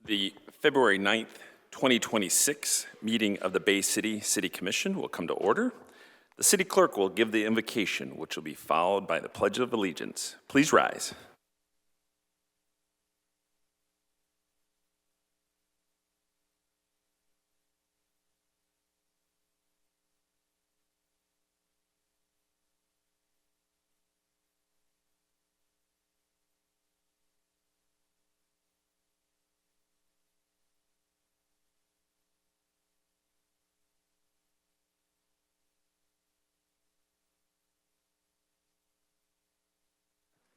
The February 9th, 2026 meeting of the Bay City City Commission will come to order. The city clerk will give the invocation, which will be followed by the Pledge of Allegiance. Please rise.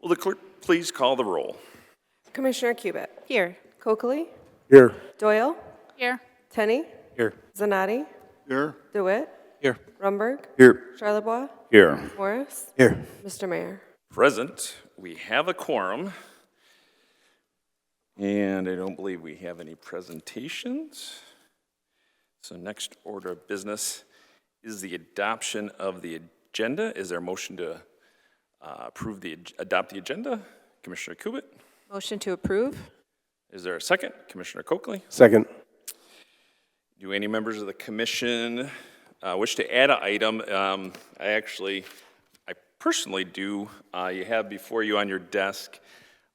Will the clerk please call the roll? Commissioner Cubit. Here. Coakley. Here. Doyle. Here. Tenney. Here. Zanatti. Here. DeWitt. Here. Rumberg. Here. Charlebois. Here. Morris. Here. Mr. Mayor. Present, we have a quorum, and I don't believe we have any presentations. So next order of business is the adoption of the agenda. Is there a motion to adopt the agenda? Commissioner Kubit. Motion to approve. Is there a second? Commissioner Coakley. Second. Do any members of the commission wish to add an item? I personally do. You have before you on your desk,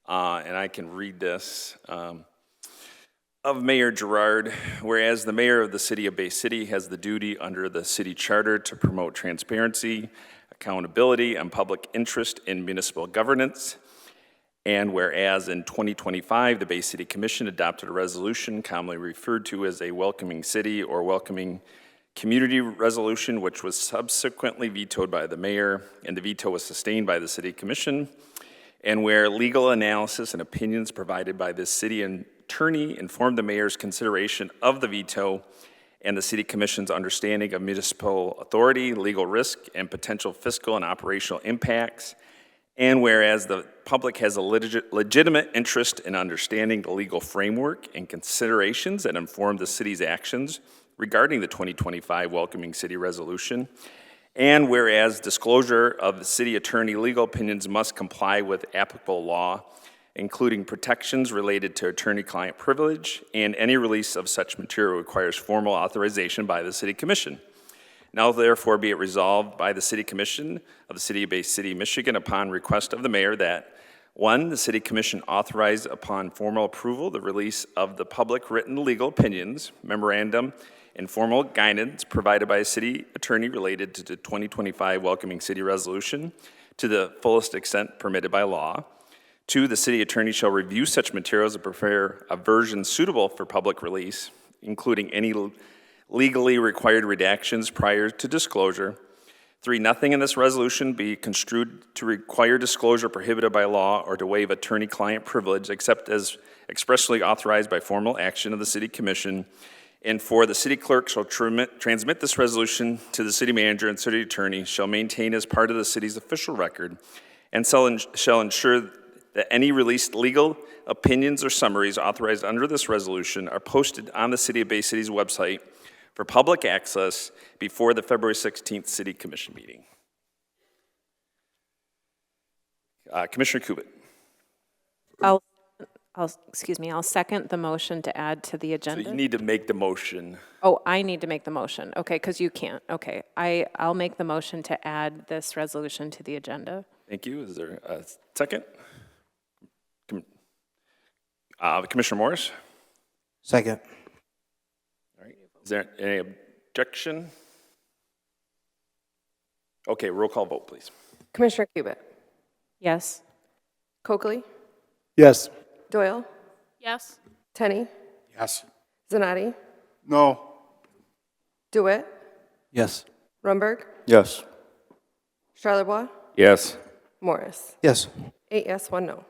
and I can read this, of Mayor Gerard, whereas the mayor of the city of Bay City has the duty under the city charter to promote transparency, accountability, and public interest in municipal governance. And whereas in 2025, the Bay City Commission adopted a resolution commonly referred to as a welcoming city or welcoming community resolution, which was subsequently vetoed by the mayor, and the veto was sustained by the City Commission. And where legal analysis and opinions provided by the city attorney informed the mayor's consideration of the veto and the City Commission's understanding of municipal authority, legal risk, and potential fiscal and operational impacts. And whereas the public has a legitimate interest in understanding the legal framework and considerations that inform the city's actions regarding the 2025 Welcoming City Resolution, and whereas disclosure of the city attorney legal opinions must comply with applicable law, including protections related to attorney-client privilege, and any release of such material requires formal authorization by the City Commission. Now therefore be it resolved by the City Commission of the City of Bay City, Michigan, upon request of the mayor that 1, the City Commission authorize upon formal approval the release of the public written legal opinions, memorandum, and formal guidance provided by a city attorney related to the 2025 Welcoming City Resolution to the fullest extent permitted by law. 2, the city attorney shall review such materials and prepare a version suitable for public release, including any legally required redactions prior to disclosure. 3, nothing in this resolution be construed to require disclosure prohibited by law or to waive attorney-client privilege except as expressly authorized by formal action of the City Commission. And 4, the city clerk shall transmit this resolution to the city manager and city attorney, shall maintain as part of the city's official record, and shall ensure that any released legal opinions or summaries authorized under this resolution are posted on the City of Bay City's website for public access before the February 16th City Commission meeting. Commissioner Kubit. I'll second the motion to add to the So agenda. you need to make the motion. Oh, I need to make the motion. Okay, because you can't. Okay, I'll make the motion to add this resolution to the agenda. Thank you. Is there a second? Commissioner Morris? Second. All right. Is there any objection? Okay, roll call vote, please. Commissioner Cubit. Yes. Coakley. Yes. Doyle. Yes. Tenney. Yes. Zanatti. No. DeWitt. Yes. Rumberg. Yes. Charlebois. Yes. Morris. Yes. 8 yes, 1 no.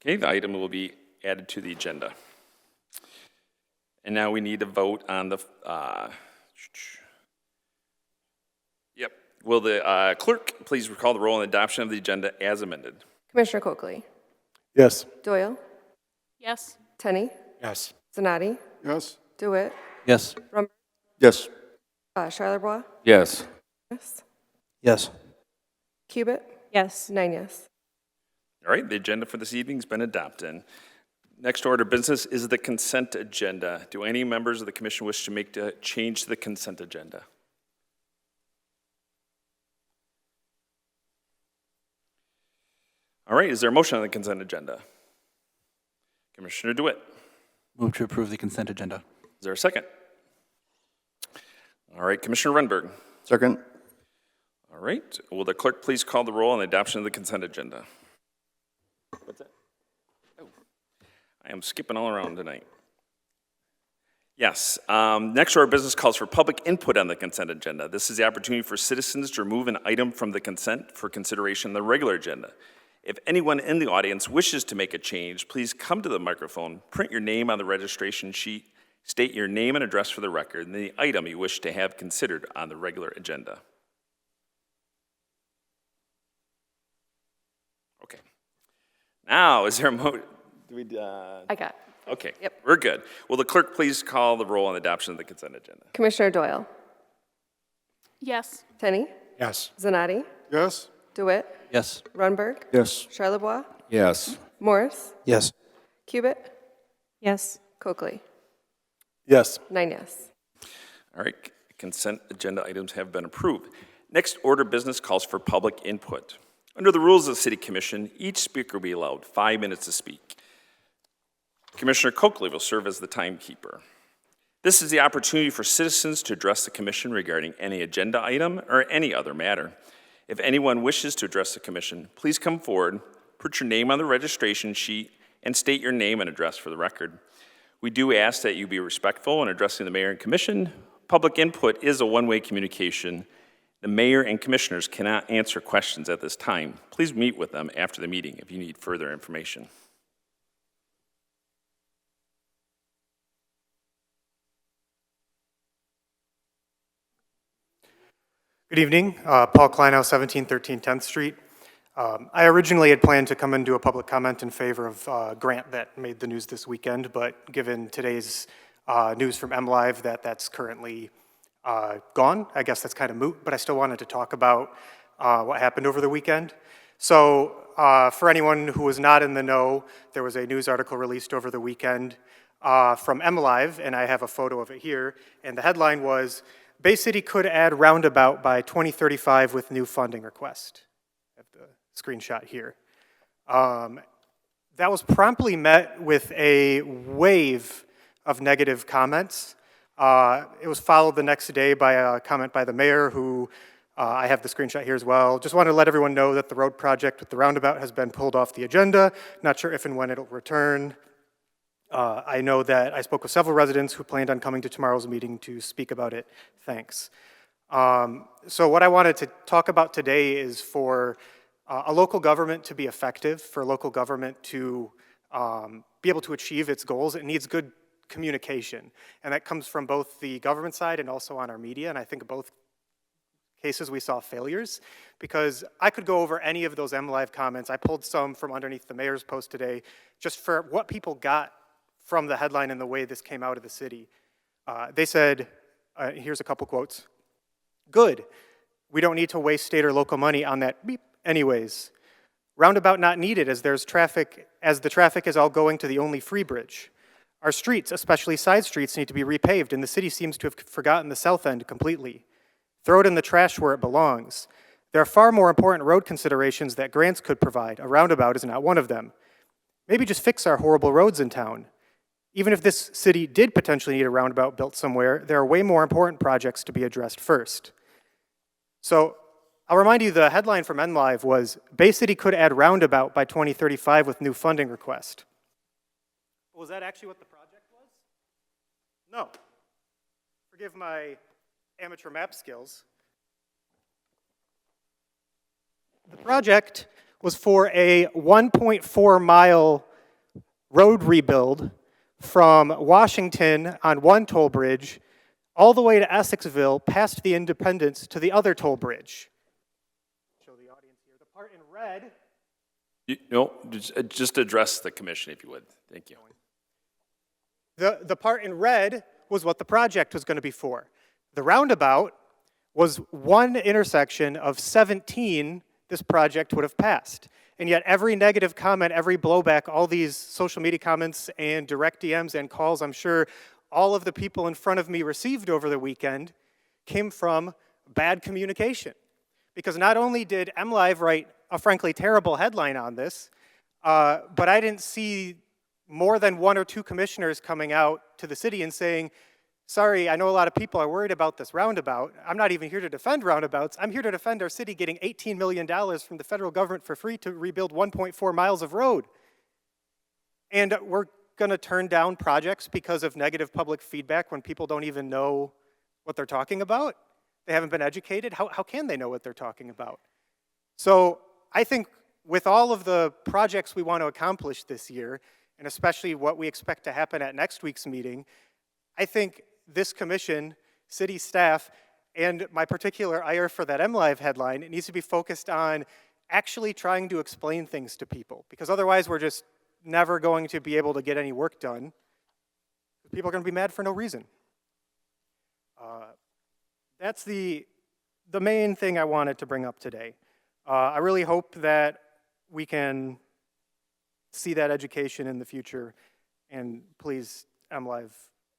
Okay, the item will be added to the agenda. And now we need to vote on the, Will the clerk please recall the roll on adoption of the agenda as amended? Commissioner Coakley. Yes. Doyle. Yes. Tenney. Yes. Zanatti. Yes. DeWitt. Yes. Rumberg. Yes. Charlebois. Yes. Yes. Yes. Cubit. Yes. 9 yes. All right, the agenda for this evening has been adopted. Next order of business is the consent agenda. Do any members of the commission wish to make a change to the consent agenda? All right, is there a motion on the consent agenda? Commissioner DeWitt, Move to approve the consent agenda. is there a second? All right, Commissioner Renberg. Second. All right, will the clerk please call the roll on the adoption of the consent agenda? What's that? Oh, I am skipping all around tonight. Yes, next order of business calls for public input on the consent agenda. This is the opportunity for citizens to remove an item from the consent for consideration on the regular agenda. If anyone in the audience wishes to make a change, please come to the microphone, print your name on the registration sheet, state your name and address for the record, and the item you wish to have considered on the regular agenda. Okay. Now, is there a I got. Okay, Yep. we're good. Will the clerk please call the roll on the adoption of the consent agenda? Commissioner Doyle, Yes. Tenney, Yes. Zanotti, Yes. DeWitt, Yes. Runberg, Yes. Charlebois, Yes. Morris, Yes. Cubit, Yes. Coakley. Yes. 9 yes. All right, consent agenda items have been approved. Next order of business calls for public input. Under the rules of the City Commission, each speaker will be allowed 5 minutes to speak. Commissioner Coakley will serve as the timekeeper. This is the opportunity for citizens to address the commission regarding any agenda item or any other matter. If anyone wishes to address the commission, please come forward, put your name on the registration sheet, and state your name and address for the record. We do ask that you be respectful in addressing the mayor and commission. Public input is a one-way communication. The mayor and commissioners cannot answer questions at this time. Please meet with them after the meeting if you need further information. Good evening, Paul Kleinow, 1713 10th Street. I originally had planned to come and do a public comment in favor of a grant that made the news this weekend, but given today's news from MLive that that's currently gone, I guess that's kind of moot, but I still wanted to talk about what happened over the weekend. So for anyone who was not in the know, there was a news article released over the weekend from MLive, and I have a photo of it here, and the headline was, Bay City could add roundabout by 2035 with new funding request. I have the screenshot here. That was promptly met with a wave of negative comments. It was followed the next day by a comment by the mayor who, I have the screenshot here as well. Just wanted to let everyone know that the road project with the roundabout has been pulled off the agenda. Not sure if and when it'll return. I know that I spoke with several residents who planned on coming to tomorrow's meeting to speak about it. Thanks. So what I wanted to talk about today is for a local government to be effective, for local government to be able to achieve its goals, it needs good communication. And that comes from both the government side and also on our media. And I think in both cases we saw failures, because I could go over any of those MLive comments. I pulled some from underneath the mayor's post today just for what people got from the headline and the way this came out of the city. They said, here's a couple quotes. Good. We don't need to waste state or local money on that beep anyways. Roundabout not needed as there's traffic, as the traffic is all going to the only free bridge. Our streets, especially side streets, need to be repaved, and the city seems to have forgotten the south end completely. Throw it in the trash where it belongs. There are far more important road considerations that grants could provide. A roundabout is not one of them. Maybe just fix our horrible roads in town. Even if this city did potentially need a roundabout built somewhere, there are way more important projects to be addressed first. So I'll remind you the headline from MLive was, Bay City could add roundabout by 2035 with new funding request. Was that actually what the project was? No. Forgive my amateur map skills. The project was for a 1.4 mile road rebuild from Washington on one toll bridge all the way to Essexville, past the Independence, to the other toll bridge. Show the audience here. The part in red. No, just address the commission if you would. Thank you. The part in red was what the project was going to be for. The roundabout was one intersection of 17 this project would have passed. And yet every negative comment, every blowback, all these social media comments and direct DMs and calls, I'm sure all of the people in front of me received over the weekend came from bad communication. Because not only did MLive write a frankly terrible headline on this, but I didn't see more than 1 or 2 commissioners coming out to the city and saying, sorry, I know a lot of people are worried about this roundabout. I'm not even here to defend roundabouts. I'm here to defend our city getting $18 million from the federal government for free to rebuild 1.4 miles of road. And we're going to turn down projects because of negative public feedback when people don't even know what they're talking about. They haven't been educated. How can they know what they're talking about? So I think with all of the projects we want to accomplish this year, and especially what we expect to happen at next week's meeting, I think this commission, city staff, and my particular ire for that MLive headline, it needs to be focused on actually trying to explain things to people, because otherwise we're just never going to be able to get any work done. People are going to be mad for no reason. That's the main thing I wanted to bring up today. I really hope that we can see that education in the future, and please, MLive,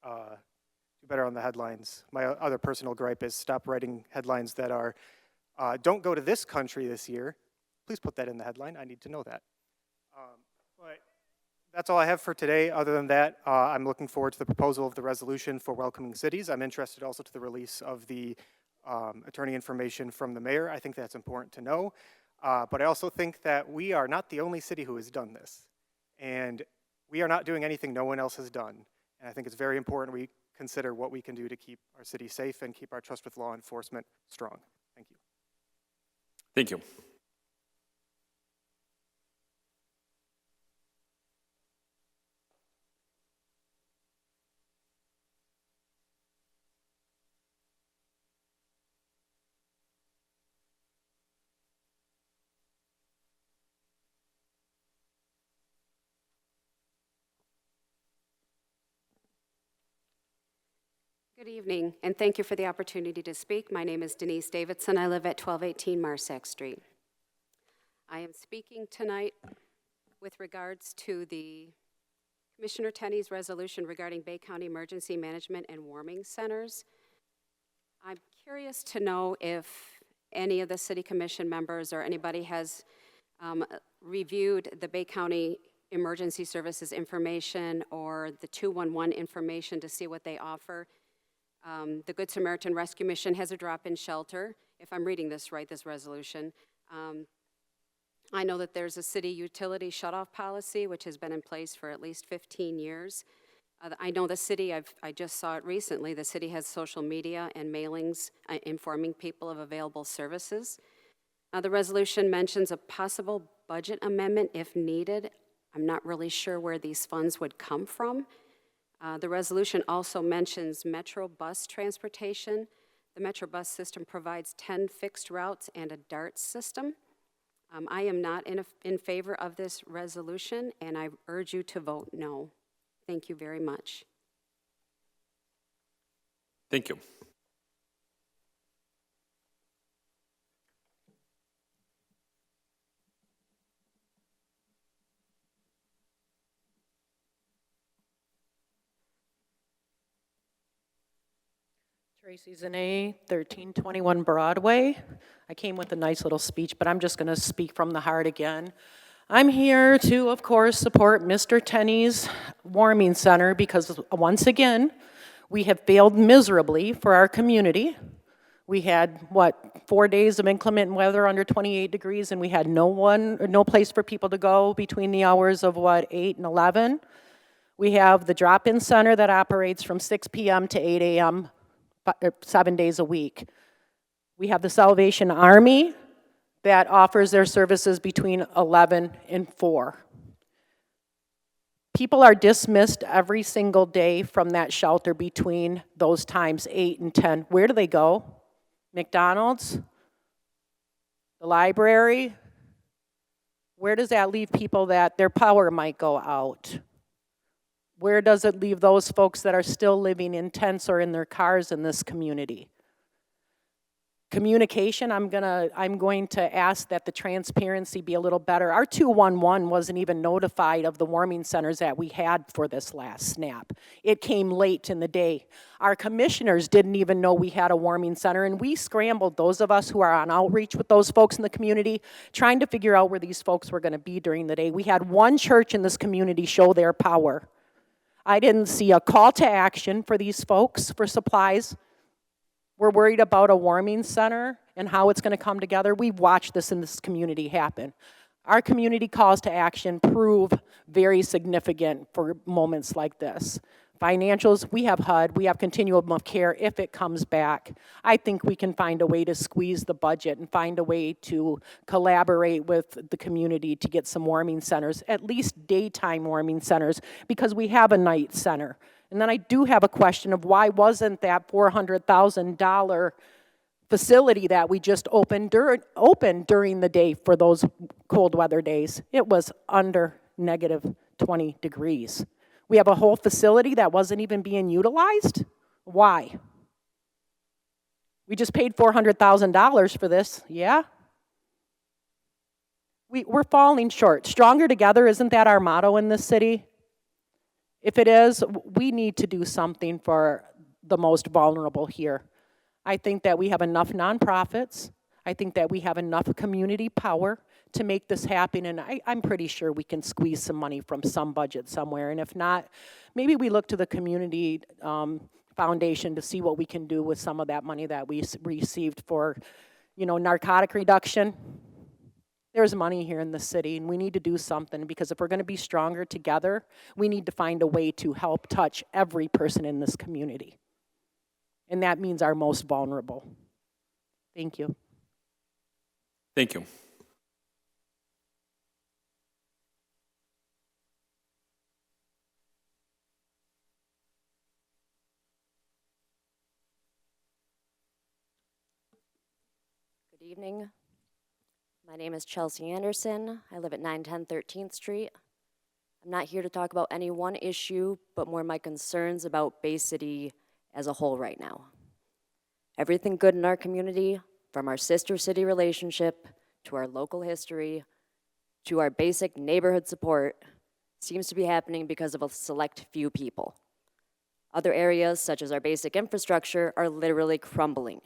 do better on the headlines. My other personal gripe is stop writing headlines that are, don't go to this country this year. Please put that in the headline. I need to know that. But that's all I have for today. Other than that, I'm looking forward to the proposal of the resolution for welcoming cities. I'm interested also to the release of the attorney information from the mayor. I think that's important to know. But I also think that we are not the only city who has done this. And we are not doing anything no one else has done. And I think it's very important we consider what we can do to keep our city safe and keep our trust with law enforcement strong. Thank you. Thank you. Good evening, and thank you for the opportunity to speak. My name is Denise Davidson. I live at 1218 Marsack Street. I am speaking tonight with regards to the Commissioner Tenney's resolution regarding Bay County Emergency Management and Warming Centers. I'm curious to know if any of the City Commission members or anybody has reviewed the Bay County Emergency Services information or the 211 information to see what they offer. The Good Samaritan Rescue Mission has a drop-in shelter, if I'm reading this right, this resolution. I know that there's a city utility shutoff policy, which has been in place for at least 15 years. I know the city, I just saw it recently, the city has social media and mailings informing people of available services. The resolution mentions a possible budget amendment if needed. I'm not really sure where these funds would come from. The resolution also mentions Metro bus transportation. The Metro bus system provides 10 fixed routes and a DART system. I am not in favor of this resolution, and I urge you to vote no. Thank you very much. Thank you. Tracy Zane, 1321 Broadway. I came with a nice little speech, but I'm just going to speak from the heart again. I'm here to, of course, support Mr. Tenney's warming center because, once again, we have failed miserably for our community. We had, 4 days of inclement weather under 28 degrees, and we had no place for people to go between the hours of, 8 and 11. We have the drop-in center that operates from 6 p.m. to 8 a.m. 7 days a week. We have the Salvation Army that offers their services between 11 and 4. People are dismissed every single day from that shelter between those times, 8 and 10. Where do they go? McDonald's? The library? Where does that leave people that their power might go out? Where does it leave those folks that are still living in tents or in their cars in this community? Communication, I'm going to ask that the transparency be a little better. Our 211 wasn't even notified of the warming centers that we had for this last snap. It came late in the day. Our commissioners didn't even know we had a warming center, and we scrambled, those of us who are on outreach with those folks in the community, trying to figure out where these folks were going to be during the day. We had one church in this community show their power. I didn't see a call to action for these folks for supplies. We're worried about a warming center and how it's going to come together. We've watched this in this community happen. Our community calls to action prove very significant for moments like this. Financials, we have HUD, we have continuum of care if it comes back. I think we can find a way to squeeze the budget and find a way to collaborate with the community to get some warming centers, at least daytime warming centers, because we have a night center. And then I do have a question of why wasn't that $400,000 facility that we just opened during the day for those cold weather days? It was under negative 20 degrees. We have a whole facility that wasn't even being utilized? Why? We just paid $400,000 for this, yeah? We're falling short. Stronger together, isn't that our motto in this city? If it is, we need to do something for the most vulnerable here. I think that we have enough nonprofits. I think that we have enough community power to make this happen, and I'm pretty sure we can squeeze some money from some budget somewhere, and if not, maybe we look to the community foundation to see what we can do with some of that money that we received for, narcotic reduction. There's money here in the city, and we need to do something, because if we're going to be stronger together, we need to find a way to help touch every person in this community. And that means our most vulnerable. Thank you. Thank you. Good evening. My name is Chelsea Anderson. I live at 910 13th Street. I'm not here to talk about any one issue, but more my concerns about Bay City as a whole right now. Everything good in our community, from our sister city relationship to our local history to our basic neighborhood support, seems to be happening because of a select few people. Other areas, such as our basic infrastructure, are literally crumbling.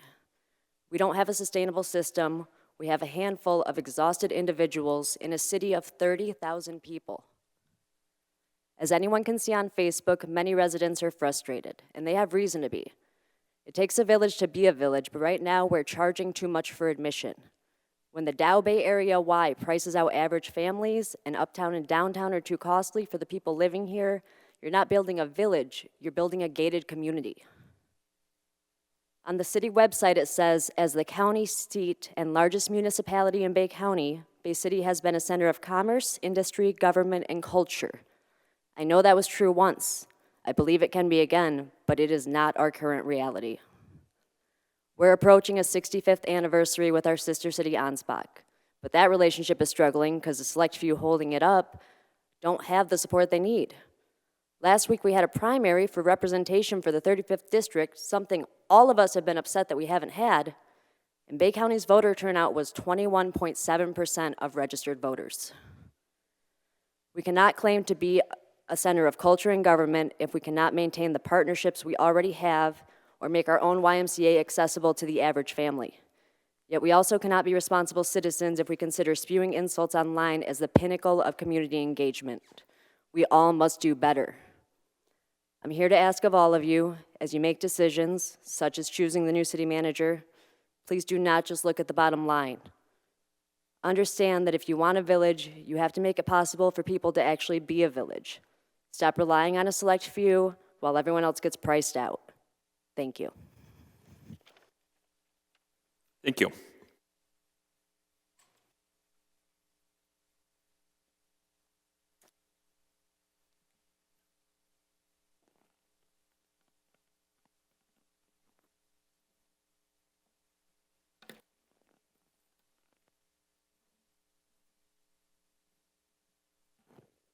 We don't have a sustainable system. We have a handful of exhausted individuals in a city of 30,000 people. As anyone can see on Facebook, many residents are frustrated, and they have reason to be. It takes a village to be a village, but right now we're charging too much for admission. When the Dow Bay Area Y prices out average families, and uptown and downtown are too costly for the people living here, you're not building a village, you're building a gated community. On the city website, it says, as the county seat and largest municipality in Bay County, Bay City has been a center of commerce, industry, government, and culture. I know that was true once. I believe it can be again, but it is not our current reality. We're approaching a 65th anniversary with our sister city, Ansbach, but that relationship is struggling because the select few holding it up don't have the support they need. Last week, we had a primary for representation for the 35th district, something all of us have been upset that we haven't had, and Bay County's voter turnout was 21.7% of registered voters. We cannot claim to be a center of culture and government if we cannot maintain the partnerships we already have or make our own YMCA accessible to the average family. Yet we also cannot be responsible citizens if we consider spewing insults online as the pinnacle of community engagement. We all must do better. I'm here to ask of all of you, as you make decisions, such as choosing the new city manager, please do not just look at the bottom line. Understand that if you want a village, you have to make it possible for people to actually be a village. Stop relying on a select few while everyone else gets priced out. Thank you. Thank you.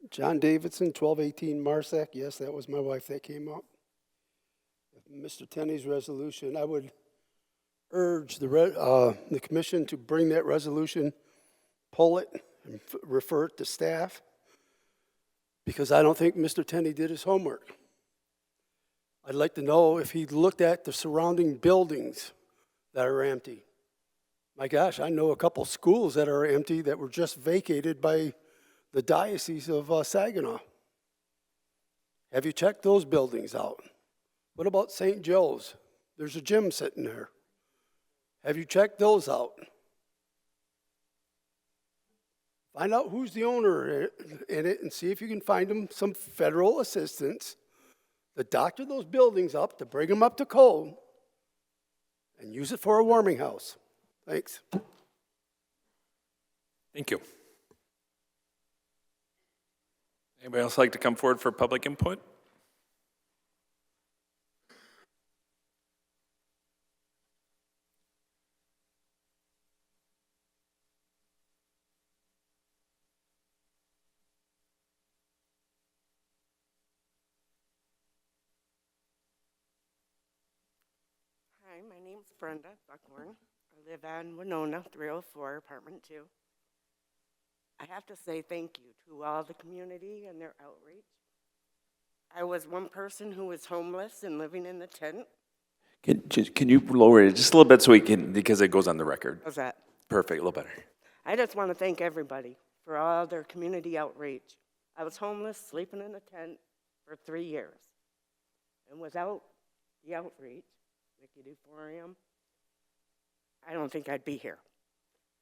John Davidson, 1218 Marsac. Yes, that was my wife that came up. Mr. Tenney's resolution, I would urge the commission to bring that resolution, pull it, and refer it to staff, because I don't think Mr. Tenney did his homework. I'd like to know if he looked at the surrounding buildings that are empty. My gosh, I know a couple schools that are empty that were just vacated by the Diocese of Saginaw. Have you checked those buildings out? What about St. Joe's? There's a gym sitting there. Have you checked those out? Find out who's the owner in it and see if you can find them some federal assistance to doctor those buildings up, to bring them up to code, and use it for a warming house. Thanks. Thank you. Anybody else like to come forward for public input? Hi, my name's Brenda Buckhorn. I live on Winona, 304, apartment 2. I have to say thank you to all the community and their outreach. I was one person who was homeless and living in the tent. Can you lower it just a little bit so we can, because it goes on the record? How's that? Perfect, a little better. I just want to thank everybody for all their community outreach. I was homeless, sleeping in a tent for 3 years. And without the outreach, Mickey Duforium, I don't think I'd be here.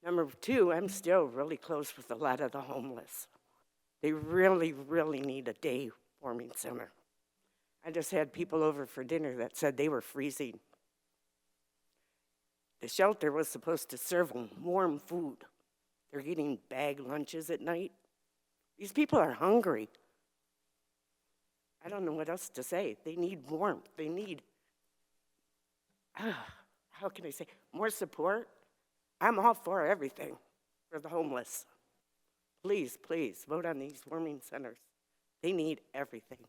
Number 2, I'm still really close with a lot of the homeless. They really, really need a day warming center. I just had people over for dinner that said they were freezing. The shelter was supposed to serve them warm food. They're getting bag lunches at night. These people are hungry. I don't know what else to say. They need warmth. They need, how can I say, more support. I'm all for everything for the homeless. Please, please, vote on these warming centers. They need everything.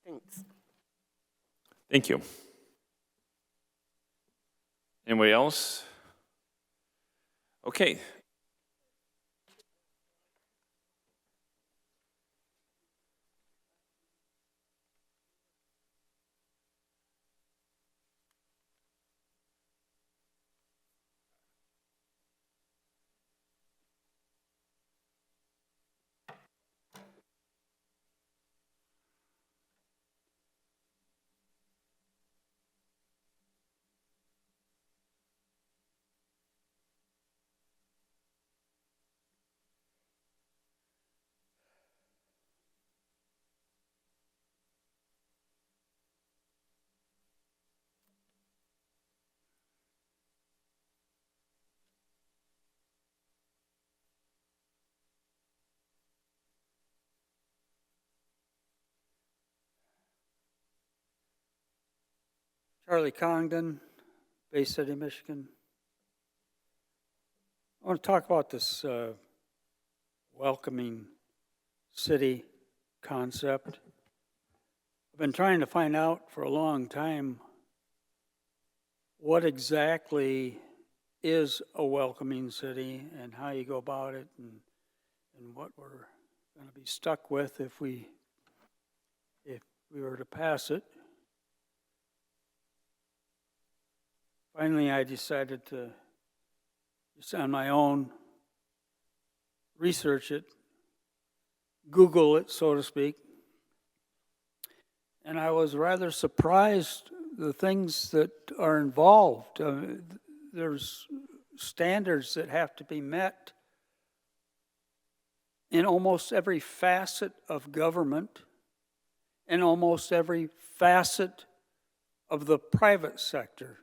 Thanks. Thank you. Anybody else? Okay. Charlie Congdon, Bay City, Michigan. I want to talk about this welcoming city concept. I've been trying to find out for a long time what exactly is a welcoming city and how you go about it, and what we're going to be stuck with if we were to pass it. Finally, I decided to, just on my own, research it, Google it, so to speak. And I was rather surprised the things that are involved. There's standards that have to be met in almost every facet of government, in almost every facet of the private sector.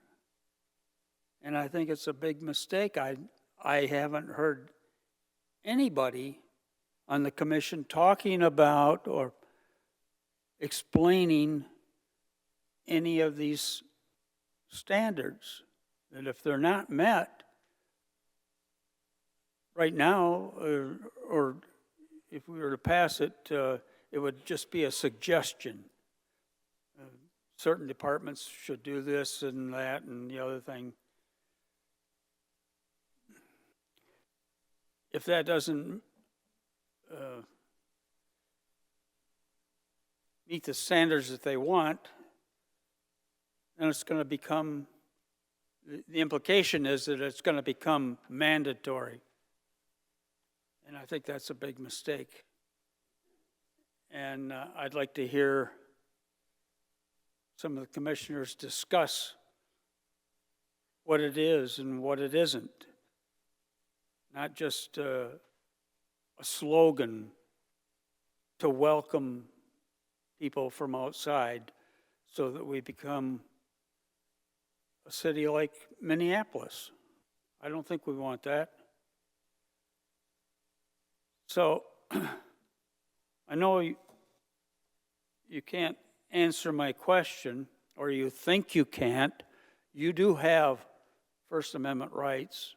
And I think it's a big mistake. I haven't heard anybody on the commission talking about or explaining any of these standards. And if they're not met right now, or if we were to pass it, it would just be a suggestion. Certain departments should do this and that and the other thing. if that doesn't meet the standards that they want, then it's going to become, the implication is that it's going to become mandatory. And I think that's a big mistake. And I'd like to hear some of the commissioners discuss what it is and what it isn't. Not just a slogan to welcome people from outside so that we become a city like Minneapolis. I don't think we want that. So I know you can't answer my question, or you think you can't. You do have First Amendment rights.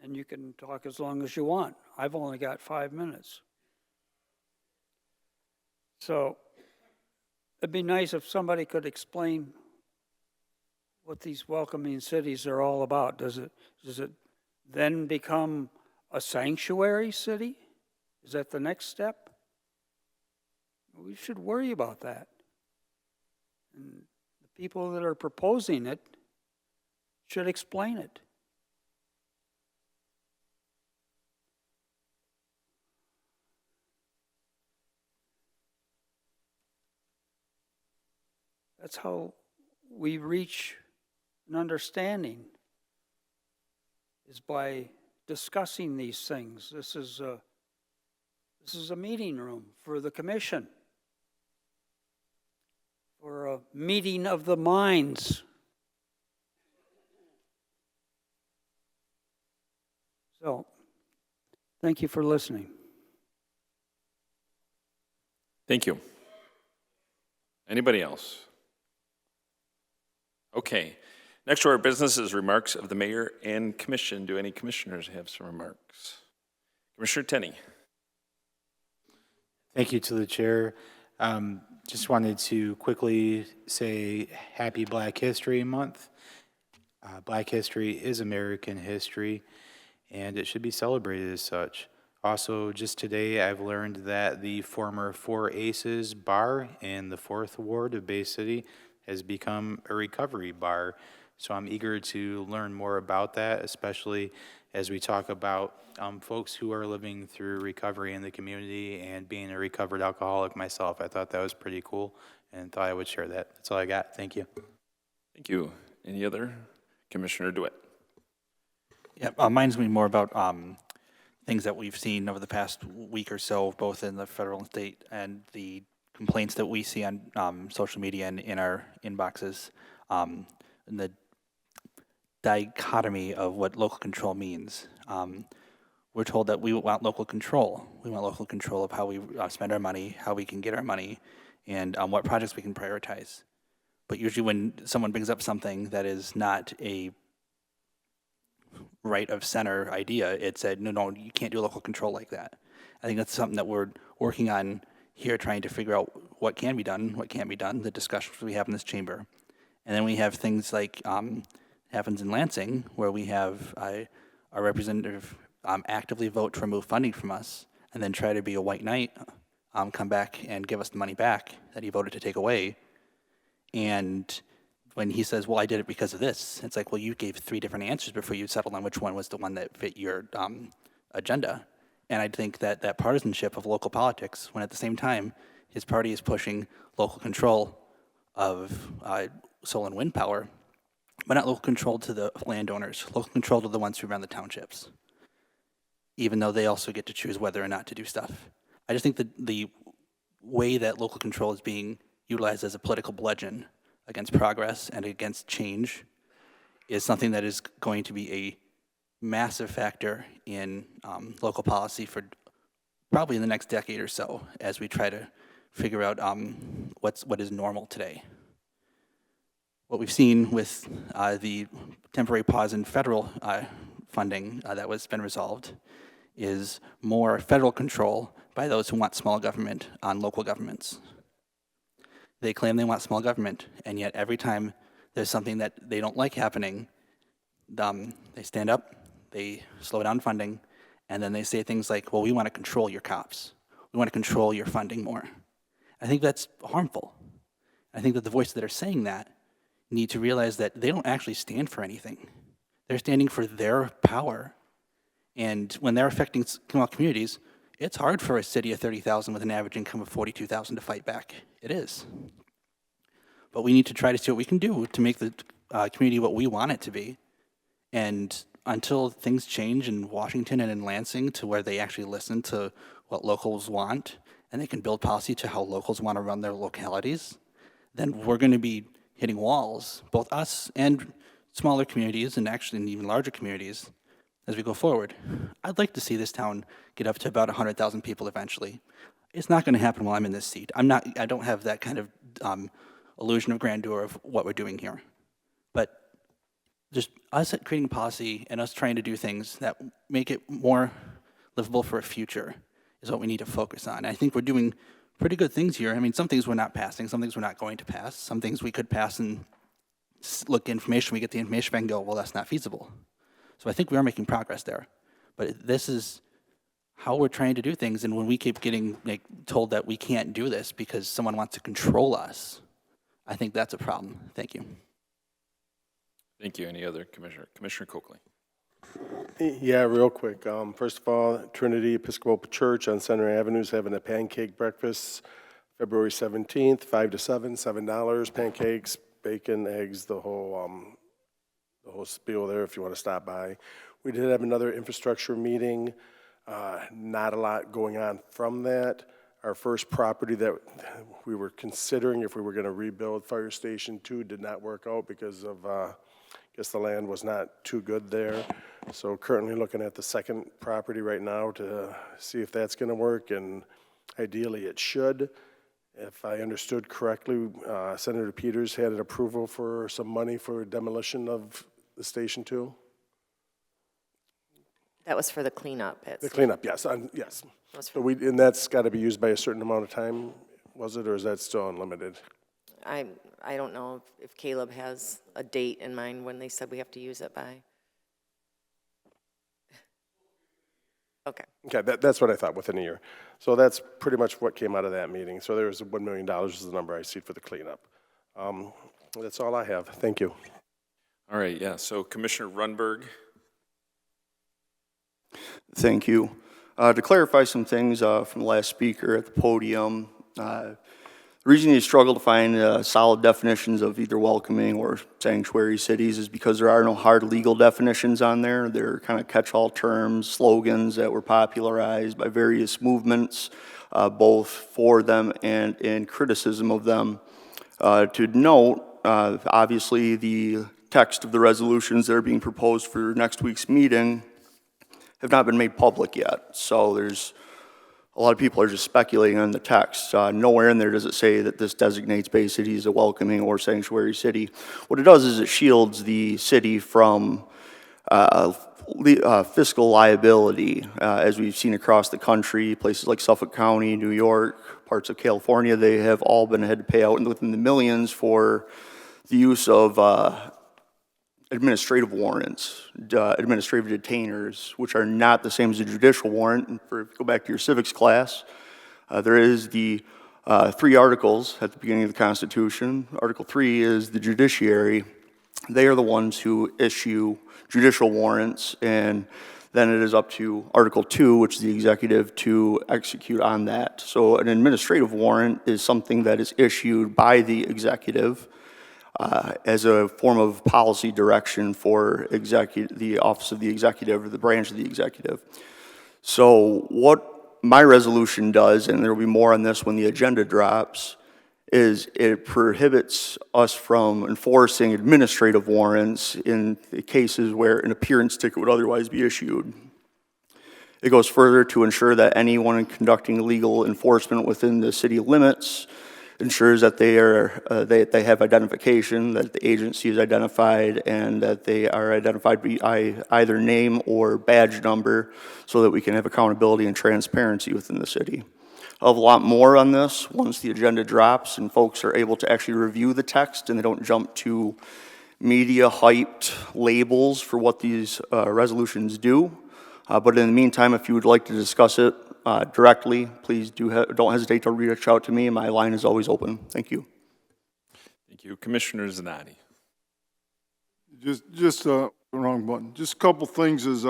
And you can talk as long as you want. I've only got 5 minutes. So it'd be nice if somebody could explain what these welcoming cities are all about. Does it then become a sanctuary city? Is that the next step? We should worry about that. And the people that are proposing it should explain it. That's how we reach an understanding, is by discussing these things. This is a meeting room for the commission, for a meeting of the minds. So, thank you for listening. Thank you. Anybody else? Okay. Next order of business is remarks of the mayor and commission. Do any commissioners have some remarks? Commissioner Tenney. Thank you to the chair. Just wanted to quickly say Happy Black History Month. Black history is American history, and it should be celebrated as such. Also, just today, I've learned that the former Four Aces bar in the 4th Ward of Bay City has become a recovery bar. So I'm eager to learn more about that, especially as we talk about folks who are living through recovery in the community and being a recovered alcoholic myself. I thought that was pretty cool and thought I would share that. That's all I got. Thank you. Thank you. Any other? Commissioner DeWitt. Yeah, mine's going to be more about things that we've seen over the past week or so, both in the federal and state, and the complaints that we see on social media and in our inboxes, and the dichotomy of what local control means. We're told that we want local control. We want local control of how we spend our money, how we can get our money, and what projects we can prioritize. But usually when someone brings up something that is not a right of center idea, it said, no, you can't do local control like that. I think that's something that we're working on here, trying to figure out what can be done, what can't be done, the discussions we have in this chamber. And then we have things like happens in Lansing, where we have our representative actively vote to remove funding from us, and then try to be a white knight, come back and give us the money back that he voted to take away. And when he says, well, I did it because of this, it's like, well, you gave 3 different answers before you settled on which one was the one that fit your agenda. And I think that that partisanship of local politics, when at the same time his party is pushing local control of solar and wind power, but not local control to the landowners, local control to the ones who run the townships, even though they also get to choose whether or not to do stuff. I just think that the way that local control is being utilized as a political bludgeon against progress and against change is something that is going to be a massive factor in local policy for probably in the next decade or so, as we try to figure out what is normal today. What we've seen with the temporary pause in federal funding that was been resolved is more federal control by those who want small government on local governments. They claim they want small government, and yet every time there's something that they don't like happening, they stand up, they slow down funding, and then they say things like, well, we want to control your cops. We want to control your funding more. I think that's harmful. I think that the voices that are saying that need to realize that they don't actually stand for anything. They're standing for their power. And when they're affecting small communities, it's hard for a city of 30,000 with an average income of 42,000 to fight back. It is. But we need to try to see what we can do to make the community what we want it to be. And until things change in Washington and in Lansing to where they actually listen to what locals want and they can build policy to how locals want to run their localities, then we're going to be hitting walls, both us and smaller communities and actually in even larger communities as we go forward. I'd like to see this town get up to about 100,000 people eventually. It's not going to happen while I'm in this seat. I don't have that kind of illusion of grandeur of what we're doing here. But just us creating policy and us trying to do things that make it more livable for a future is what we need to focus on. I think we're doing pretty good things here. I mean, some things we're not passing, some things we're not going to pass, some things we could pass and look at information, we get the information back and go, well, that's not feasible. So I think we are making progress there. But this is how we're trying to do things, and when we keep getting told that we can't do this because someone wants to control us, I think that's a problem. Thank you. Thank you. Any other commissioner? Commissioner Coakley. Yeah, real quick. First of all, Trinity Episcopal Church on Center Avenue is having a pancake breakfast February 17th, 5 to 7, $7. Pancakes, bacon, eggs, the whole spiel there if you want to stop by. We did have another infrastructure meeting. Not a lot going on from that. Our first property that we were considering if we were going to rebuild Fire Station 2 did not work out because of, I guess the land was not too good there. So currently looking at the second property right now to see if that's going to work, and ideally it should. If I understood correctly, Senator Peters had an approval for some money for demolition of the Station 2? That was for the cleanup. The cleanup, yes, yes. So and that's got to be used by a certain amount of time, was it, or is that still unlimited? I don't know if Caleb has a date in mind when they said we have to use it by. Okay. Okay, that's what I thought, within a year. So that's pretty much what came out of that meeting. So there was $1 million is the number I see for the cleanup. That's all I have. Thank you. All right, yeah, so Commissioner Runberg. Thank you. To clarify some things from the last speaker at the podium, the reason you struggle to find solid definitions of either welcoming or sanctuary cities is because there are no hard legal definitions on there. They're kind of catch-all terms, slogans that were popularized by various movements, both for them and in criticism of them. To note, obviously the text of the resolutions that are being proposed for next week's meeting have not been made public yet. So there's a lot of people are just speculating on the text. Nowhere in there does it say that this designates Bay City as a welcoming or sanctuary city. What it does is it shields the city from fiscal liability, as we've seen across the country. Places like Suffolk County, New York, parts of California, they have all been had to pay out within the millions for the use of administrative warrants, administrative detainers, which are not the same as a judicial warrant. And if you go back to your civics class, there is the 3 articles at the beginning of the Constitution. Article 3 is the judiciary. They are the ones who issue judicial warrants, and then it is up to Article 2, which is the executive, to execute on that. So an administrative warrant is something that is issued by the executive as a form of policy direction for the office of the executive or the branch of the executive. So what my resolution does, and there will be more on this when the agenda drops, is it prohibits us from enforcing administrative warrants in the cases where an appearance ticket would otherwise be issued. It goes further to ensure that anyone conducting legal enforcement within the city limits ensures that they have identification, that the agency is identified, and that they are identified by either name or badge number, so that we can have accountability and transparency within the city. of a lot more on this once the agenda drops and folks are able to actually review the text and they don't jump to media-hyped labels for what these resolutions do. But in the meantime, if you would like to discuss it directly, please don't hesitate to reach out to me. My line is always open. Thank you. Thank you. Commissioner Zanotti. Just wrong button. Just a couple things is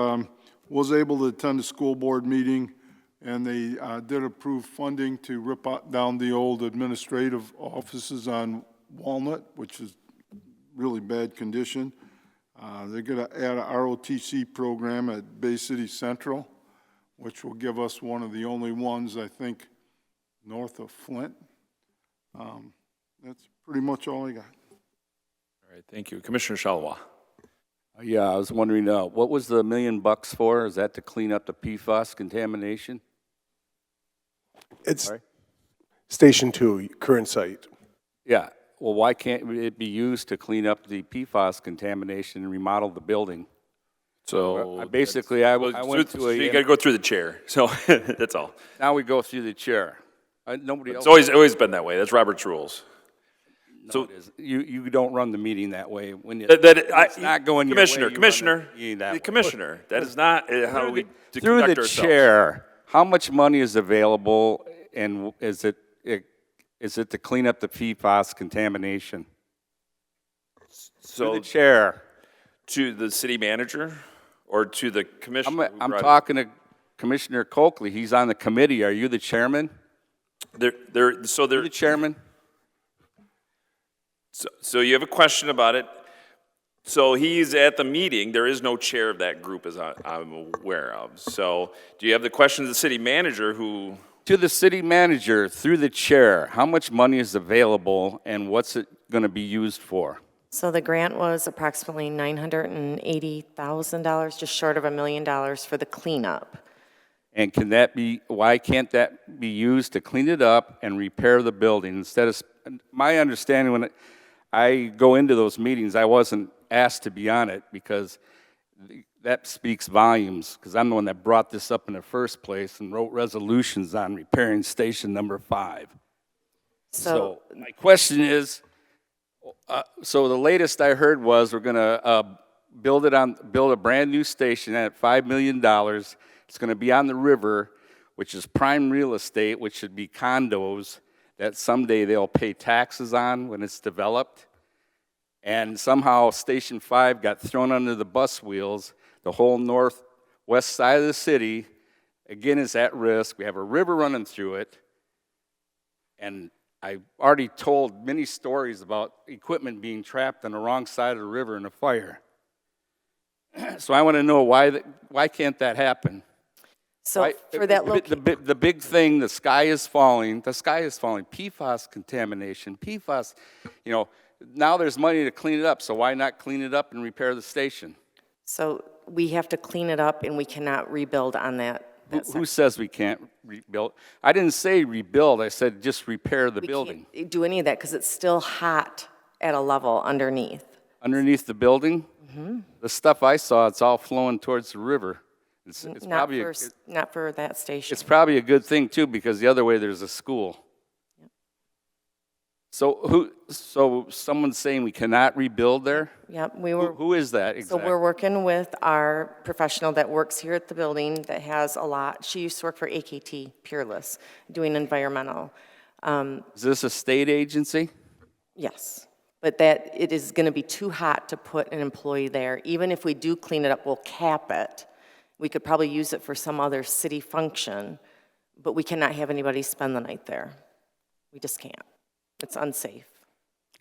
was able to attend a school board meeting, and they did approve funding to rip down the old administrative offices on Walnut, which is really bad condition. They're going to add a ROTC program at Bay City Central, which will give us one of the only ones, I think, north of Flint. That's pretty much all I got. All right, thank you. Commissioner Shalwa. Yeah, I was wondering, what was the $1 million for? Is that to clean up the PFAS contamination? It's Station 2, current site. Yeah, well, why can't it be used to clean up the PFAS contamination and remodel the building? So I went to so you got to go through the chair. So that's all. Now we go through the chair. Nobody else. It's always been that way. That's Robert's rules. No, so it isn't. You don't run the meeting that way. When it's not going Commissioner, your way, Commissioner, that is not how we through conduct the ourselves. chair. How much money is available, and is it to clean up the PFAS contamination? So through the chair to the city manager or to the commissioner. I'm talking to Commissioner Coakley. He's on the committee. Are you the chairman? They're the chairman. So you have a question about it. So he's at the meeting. There is no chair of that group, as I'm aware of. So do you have the question of the city manager who? To the city manager, through the chair, how much money is available and what's it going to be used for? So the grant was approximately $980,000, just short of $1 million for the cleanup. And why can't that be used to clean it up and repair the building instead of, my understanding when I go into those meetings, I wasn't asked to be on it because that speaks volumes, because I'm the one that brought this up in the first place and wrote resolutions on repairing station number 5. So my question is, so the latest I heard was we're going to build a brand new station at $5 million. It's going to be on the river, which is prime real estate, which should be condos that someday they'll pay taxes on when it's developed. And somehow Station 5 got thrown under the bus wheels. The whole northwest side of the city, again, is at risk. We have a river running through it. And I've already told many stories about equipment being trapped on the wrong side of the river in a fire. So I want to know why can't that happen? So for that the big thing, the sky is falling. The sky is falling. PFAS contamination. PFAS, now there's money to clean it up. So why not clean it up and repair the station? So we have to clean it up, and we cannot rebuild on that. Who says we can't rebuild? I didn't say rebuild. I said just repair the building. We can't do any of that because it's still hot at a level underneath. Underneath the building? Mm-hmm. The stuff I saw, it's all flowing towards the river. It's not for that station. It's probably a good thing too, because the other way there's a school. Yep. So someone's saying we cannot rebuild there? Yep, Who is that exactly? So we're working with our professional that works here at the building that has a lot. She used to work for AKT Peerless, doing environmental. Is this a state agency? Yes, but that it is going to be too hot to put an employee there. Even if we do clean it up, we'll cap it. We could probably use it for some other city function, but we cannot have anybody spend the night there. We just can't. It's unsafe.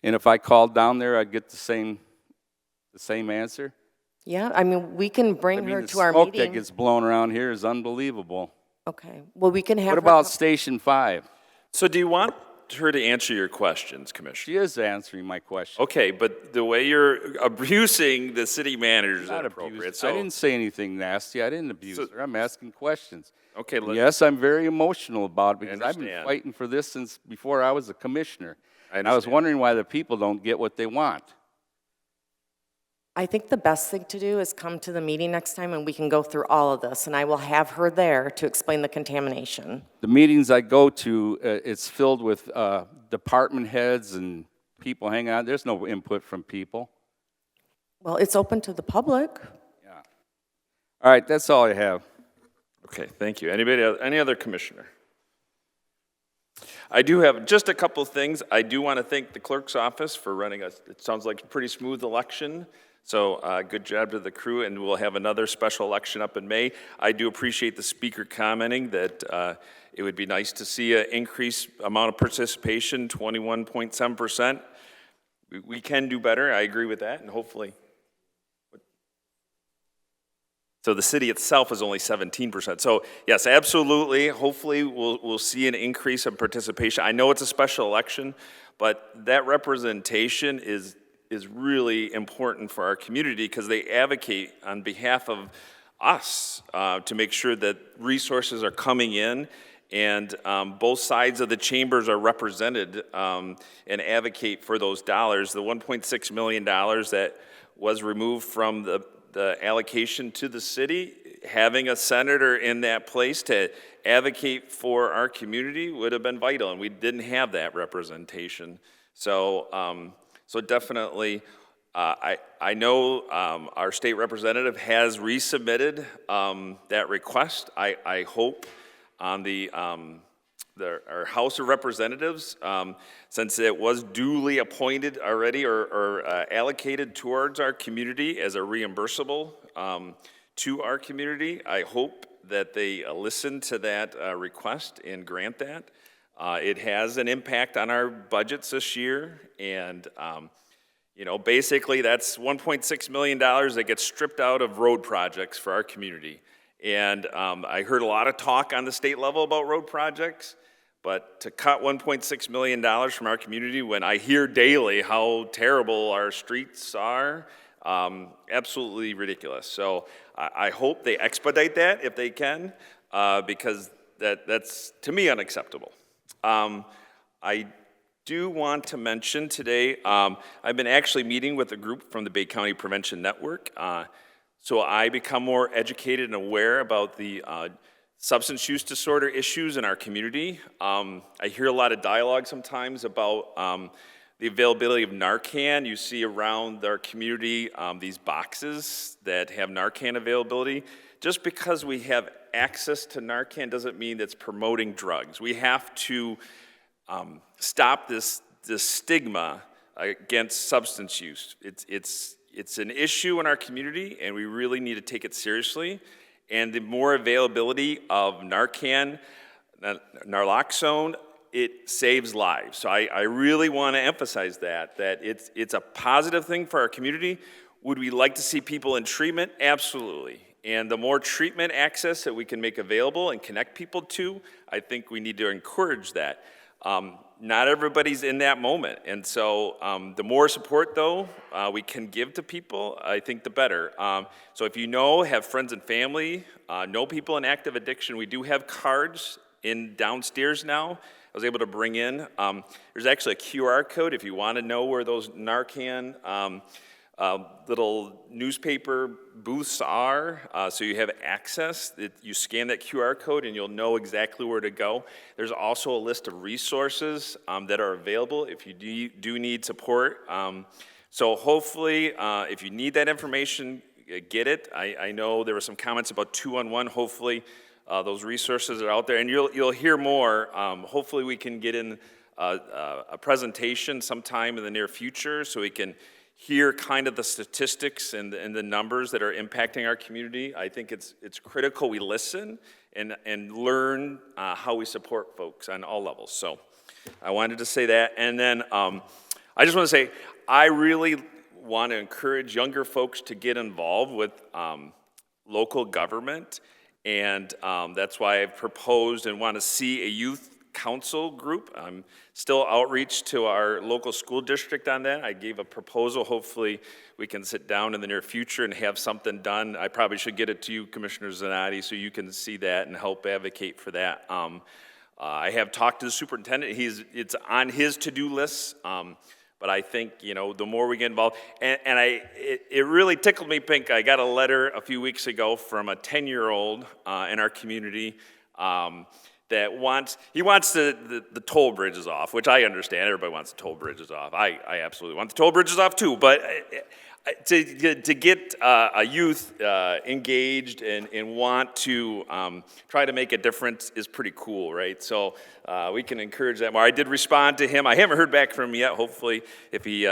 And if I called down there, I'd get the same answer? Yeah, I mean, we can bring her to our the smoke meeting. that gets blown around here is unbelievable. Okay, well, we can have What about Station 5? So do you want her to answer your questions, Commissioner? She is answering my question. Okay, but the way you're abusing the city manager is inappropriate. So I didn't say anything nasty. I didn't abuse her. I'm asking questions. Okay. Yes, I'm very emotional about it because I've been fighting for this since before I was a commissioner. And I was wondering why the people don't get what they want. I think the best thing to do is come to the meeting next time and we can go through all of this, and I will have her there to explain the contamination. The meetings I go to, it's filled with department heads and people hanging out. There's no input from people. Well, it's open to the public. All right, that's all I have. Okay, thank you. Any other commissioner? I do have just a couple of things. I do want to thank the clerk's office for running it sounds like a pretty smooth election. So good job to the crew, and we'll have another special election up in May. I do appreciate the speaker commenting that it would be nice to see an increased amount of participation, 21.7%. We can do better. I agree with that, and hopefully. So the city itself is only 17%. So yes, absolutely. Hopefully we'll see an increase in participation. I know it's a special election, but that representation is really important for our community because they advocate on behalf of us to make sure that resources are coming in and both sides of the chambers are represented and advocate for those dollars. The $1.6 million that was removed from the allocation to the city, having a senator in that place to advocate for our community would have been vital, and we didn't have that representation. So, so definitely, I know our state representative has resubmitted that request. I hope on our House of Representatives, since it was duly appointed already or allocated towards our community as a reimbursable to our community, I hope that they listen to that request and grant that. It has an impact on our budgets this year, and you know, basically that's $1.6 million that gets stripped out of road projects for our community. And I heard a lot of talk on the state level about road projects, but to cut $1.6 million from our community when I hear daily how terrible our streets are, absolutely ridiculous. So I hope they expedite that if they can, because that's, to me, unacceptable. I do want to mention today, I've been actually meeting with a group from the Bay County Prevention Network, so I become more educated and aware about the substance use disorder issues in our community. I hear a lot of dialogue sometimes about the availability of Narcan. You see around our community these boxes that have Narcan availability. Just because we have access to Narcan doesn't mean it's promoting drugs. We have to stop this stigma against substance use. It's an issue in our community, and we really need to take it seriously. And the more availability of Narcan, naloxone, it saves lives. So I really want to emphasize that it's a positive thing for our community. Would we like to see people in treatment? Absolutely. And the more treatment access that we can make available and connect people to, I think we need to encourage that. Not everybody's in that moment, and so the more support, though, we can give to people, I think the better. So if you have friends and family, know people in active addiction, we do have cards downstairs now. I was able to bring in. There's actually a QR code if you want to know where those Narcan little newspaper booths are, so you have access. You scan that QR code and you'll know exactly where to go. There's also a list of resources that are available if you do need support. So hopefully, if you need that information, get it. I know there were some comments about 211. Hopefully, those resources are out there, and you'll hear more. Hopefully, we can get in a presentation sometime in the near future so we can hear kind of the statistics and the numbers that are impacting our community. I think it's critical we listen and learn how we support folks on all levels. So I wanted to say that. And then I just want to say I really want to encourage younger folks to get involved with local government. And that's why I've proposed and want to see a youth council group. I'm still outreach to our local school district on that. I gave a proposal. Hopefully we can sit down in the near future and have something done. I probably should get it to you, Commissioner Zanotti, so you can see that and help advocate for that. I have talked to the superintendent. It's on his to-do list, But I think, you know, the more we get involved, and it really tickled me pink. I got a letter a few weeks ago from a 10-year-old in our community that wants the toll bridges off, which I understand. Everybody wants the toll bridges off. I absolutely want the toll bridges off too. But to get a youth engaged and want to try to make a difference is pretty cool, right? So we can encourage that more. I did respond to him. I haven't heard back from him yet. Hopefully, if he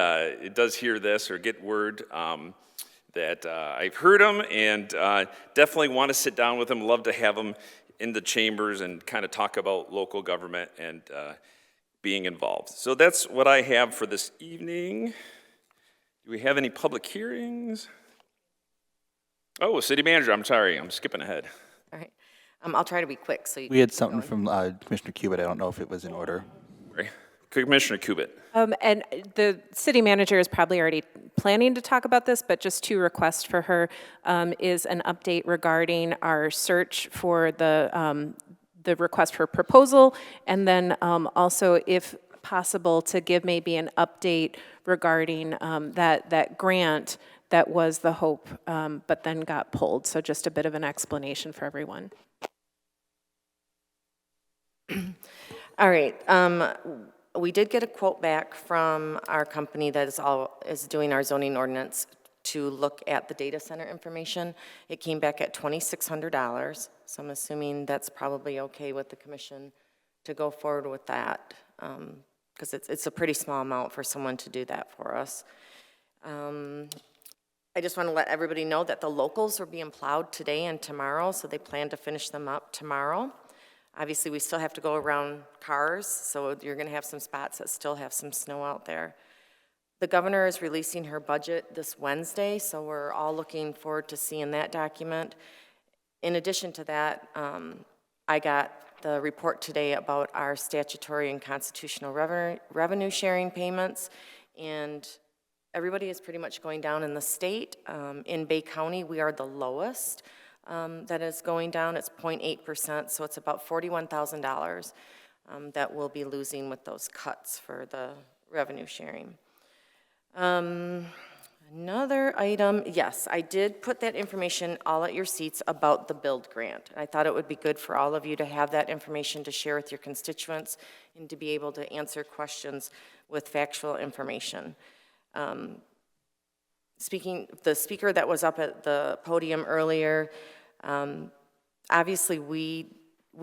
does hear this or get word that I've heard him, and definitely want to sit down with him. Love to have him in the chambers and kind of talk about local government and being involved. So that's what I have for this evening. Do we have any public hearings? Oh, city manager, I'm sorry, I'm skipping ahead. All right. I'll try to be quick, so you We had something from Commissioner Cubit. I don't know if it was in order. Right. Commissioner Kubit. And the city manager is probably already planning to talk about this, but just to request for her is an update regarding our search for the request for proposal, and then also, if possible, to give maybe an update regarding that grant that was the hope, but then got pulled. So just a bit of an explanation for everyone. All right. We did get a quote back from our company that is doing our zoning ordinance to look at the data center information. It came back at $2,600, so I'm assuming that's probably okay with the commission to go forward with that, because it's a pretty small amount for someone to do that for us. I just want to let everybody know that the locals are being plowed today and tomorrow, so they plan to finish them up tomorrow. Obviously, we still have to go around cars, so you're going to have some spots that still have some snow out there. The governor is releasing her budget this Wednesday, so we're all looking forward to seeing that document. In addition to that, I got the report today about our statutory and constitutional revenue sharing payments, and everybody is pretty much going down in the state. In Bay County, we are the lowest. That is going down. It's 0.8%, so it's about $41,000 that we'll be losing with those cuts for the revenue sharing. Another item, yes, I did put that information all at your seats about the build grant. I thought it would be good for all of you to have that information to share with your constituents and to be able to answer questions with factual information. The speaker that was up at the podium earlier, obviously we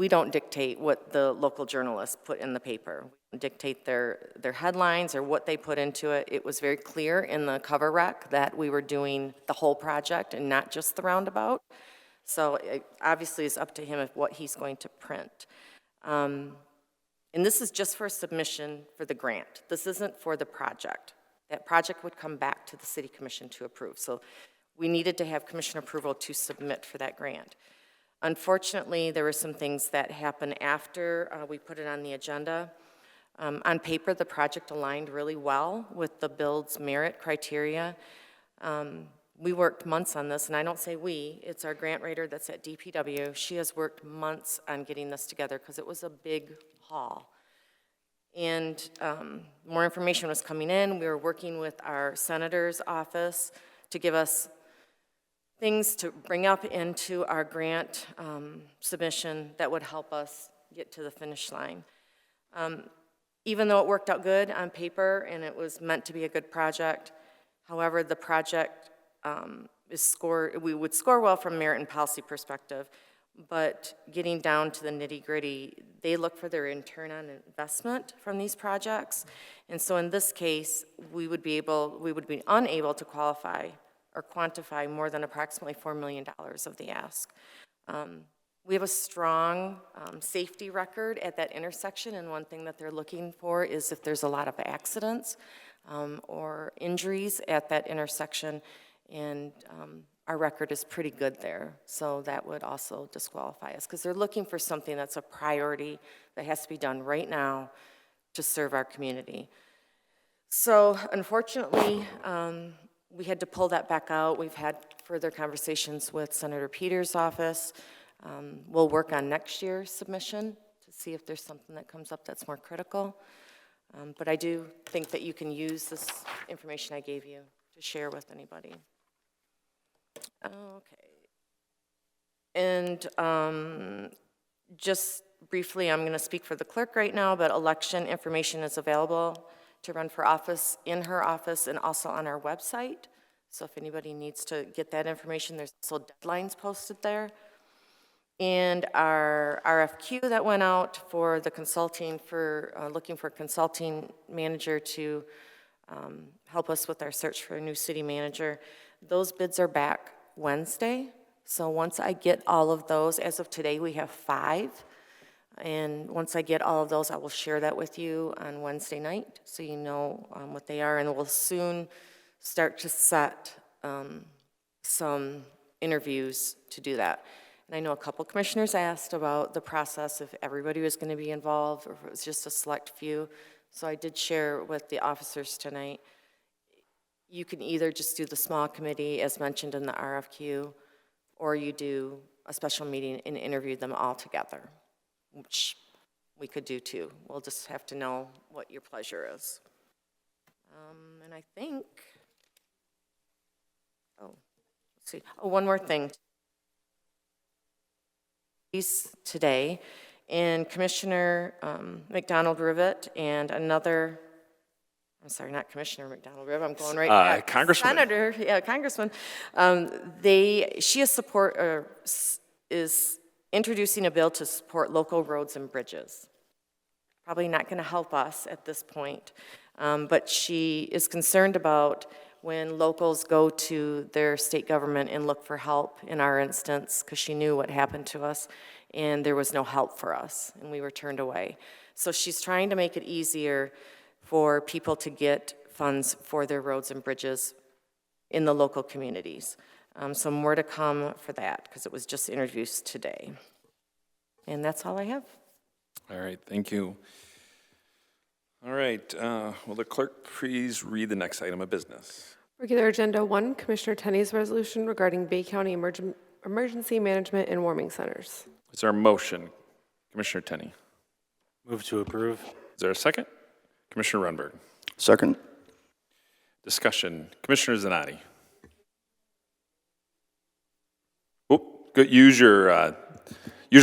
don't dictate what the local journalists put in the paper. We dictate their headlines or what they put into it. It was very clear in the cover rec that we were doing the whole project and not just the roundabout. So it obviously is up to him of what he's going to print. And this is just for submission for the grant. This isn't for the project. That project would come back to the City Commission to approve. So we needed to have commission approval to submit for that grant. Unfortunately, there were some things that happened after we put it on the agenda. On paper, the project aligned really well with the build's merit criteria. We worked months on this, and I don't say we, it's our grant writer that's at DPW. She has worked months on getting this together because it was a big haul. And more information was coming in. We were working with our senator's office to give us things to bring up into our grant submission that would help us get to the finish line. Even though it worked out good on paper and it was meant to be a good project, however, the project we would score well from merit and policy perspective, but getting down to the nitty-gritty, they look for their return on investment from these projects. And so in this case, we would be unable to qualify or quantify more than approximately $4 million of the ask. We have a strong safety record at that intersection, and one thing that they're looking for is if there's a lot of accidents or injuries at that intersection, and our record is pretty good there, so that would also disqualify us, because they're looking for something that's a priority that has to be done right now to serve our community. So unfortunately, we had to pull that back out. We've had further conversations with Senator Peters' office. We'll work on next year's submission to see if there's something that comes up that's more critical. But I do think that you can use this information I gave you to share with anybody. Okay. And just briefly, I'm going to speak for the clerk right now, but election information is available to run for office in her office and also on our website. So if anybody needs to get that information, there's also deadlines posted there. And our RFQ that went out for the consulting, for looking for a consulting manager to help us with our search for a new city manager, those bids are back Wednesday. So once I get all of those, as of today we have 5. And once I get all of those, I will share that with you on Wednesday night so you know what they are. And we'll soon start to set some interviews to do that. And I know a couple commissioners asked about the process, if everybody was going to be involved or if it was just a select few. So I did share with the officers tonight. You can either just do the small committee as mentioned in the RFQ, or you do a special meeting and interview them all together, which we could do too. We'll just have to know what your pleasure is. And I think, let's see. Oh, one more thing. Today, and Commissioner McDonald-Rivet and another, I'm sorry, not Commissioner McDonald-Rivet, I'm going right back. Congressman. Senator, yeah, Congressman. She is introducing a bill to support local roads and bridges. Probably not going to help us at this point, but she is concerned about when locals go to their state government and look for help, in our instance, because she knew what happened to us, and there was no help for us, and we were turned away. So she's trying to make it easier for people to get funds for their roads and bridges in the local communities. So more to come for that, because it was just introduced today. And that's all I have. All right, thank you. All right, will the clerk please read the next item of business? Regular Agenda 1, Commissioner Tenney's resolution regarding Bay County emergency management and warming centers. Is there a motion? Commissioner Tenney. Move to approve. Is there a second? Commissioner Runberg. Second. Discussion. Commissioner Zanotti. Oh, good. Use your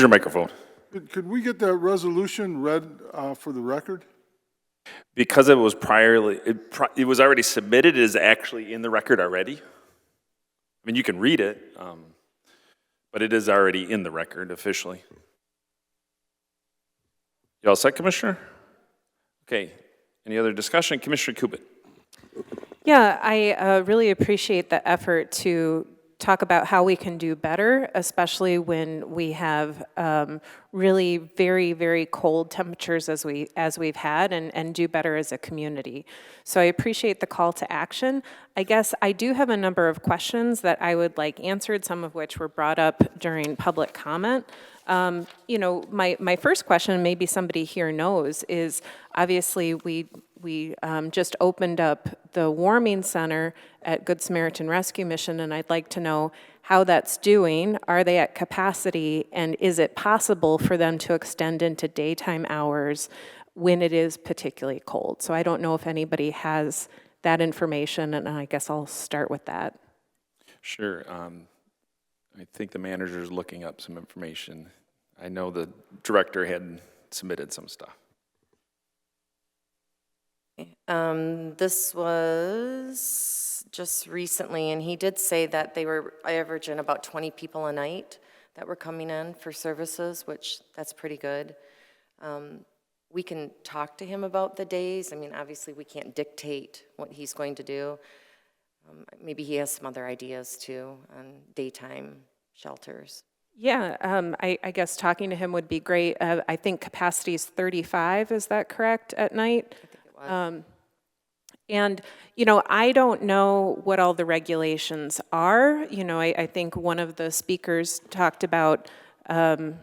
microphone. Could we get that resolution read for the record? Because it was it was already submitted, it is actually in the record already. I mean, you can read it, but it is already in the record officially. You all set, Commissioner? Okay. Any other discussion? Commissioner Kubit. Yeah, I really appreciate the effort to talk about how we can do better, especially when we have really very, very cold temperatures as we've had, and do better as a community. So I appreciate the call to action. I guess I do have a number of questions that I would like answered, some of which were brought up during public comment. You know, my first question, maybe somebody here knows, is obviously we just opened up the warming center at Good Samaritan Rescue Mission, and I'd like to know how that's doing. Are they at capacity, and is it possible for them to extend into daytime hours when it is particularly cold? So I don't know if anybody has that information, and I guess I'll start with that. Sure. I think the manager is looking up some information. I know the director had submitted some stuff. This was just recently, and he did say that they were averaging about 20 people a night that were coming in for services, which that's pretty good. We can talk to him about the days. I mean, obviously we can't dictate what he's going to do. Maybe he has some other ideas too on daytime shelters. Yeah, I guess talking to him would be great. I think capacity is 35, is that correct, at night? I think it was. And, you know, I don't know what all the regulations are. You know, I think one of the speakers talked about, or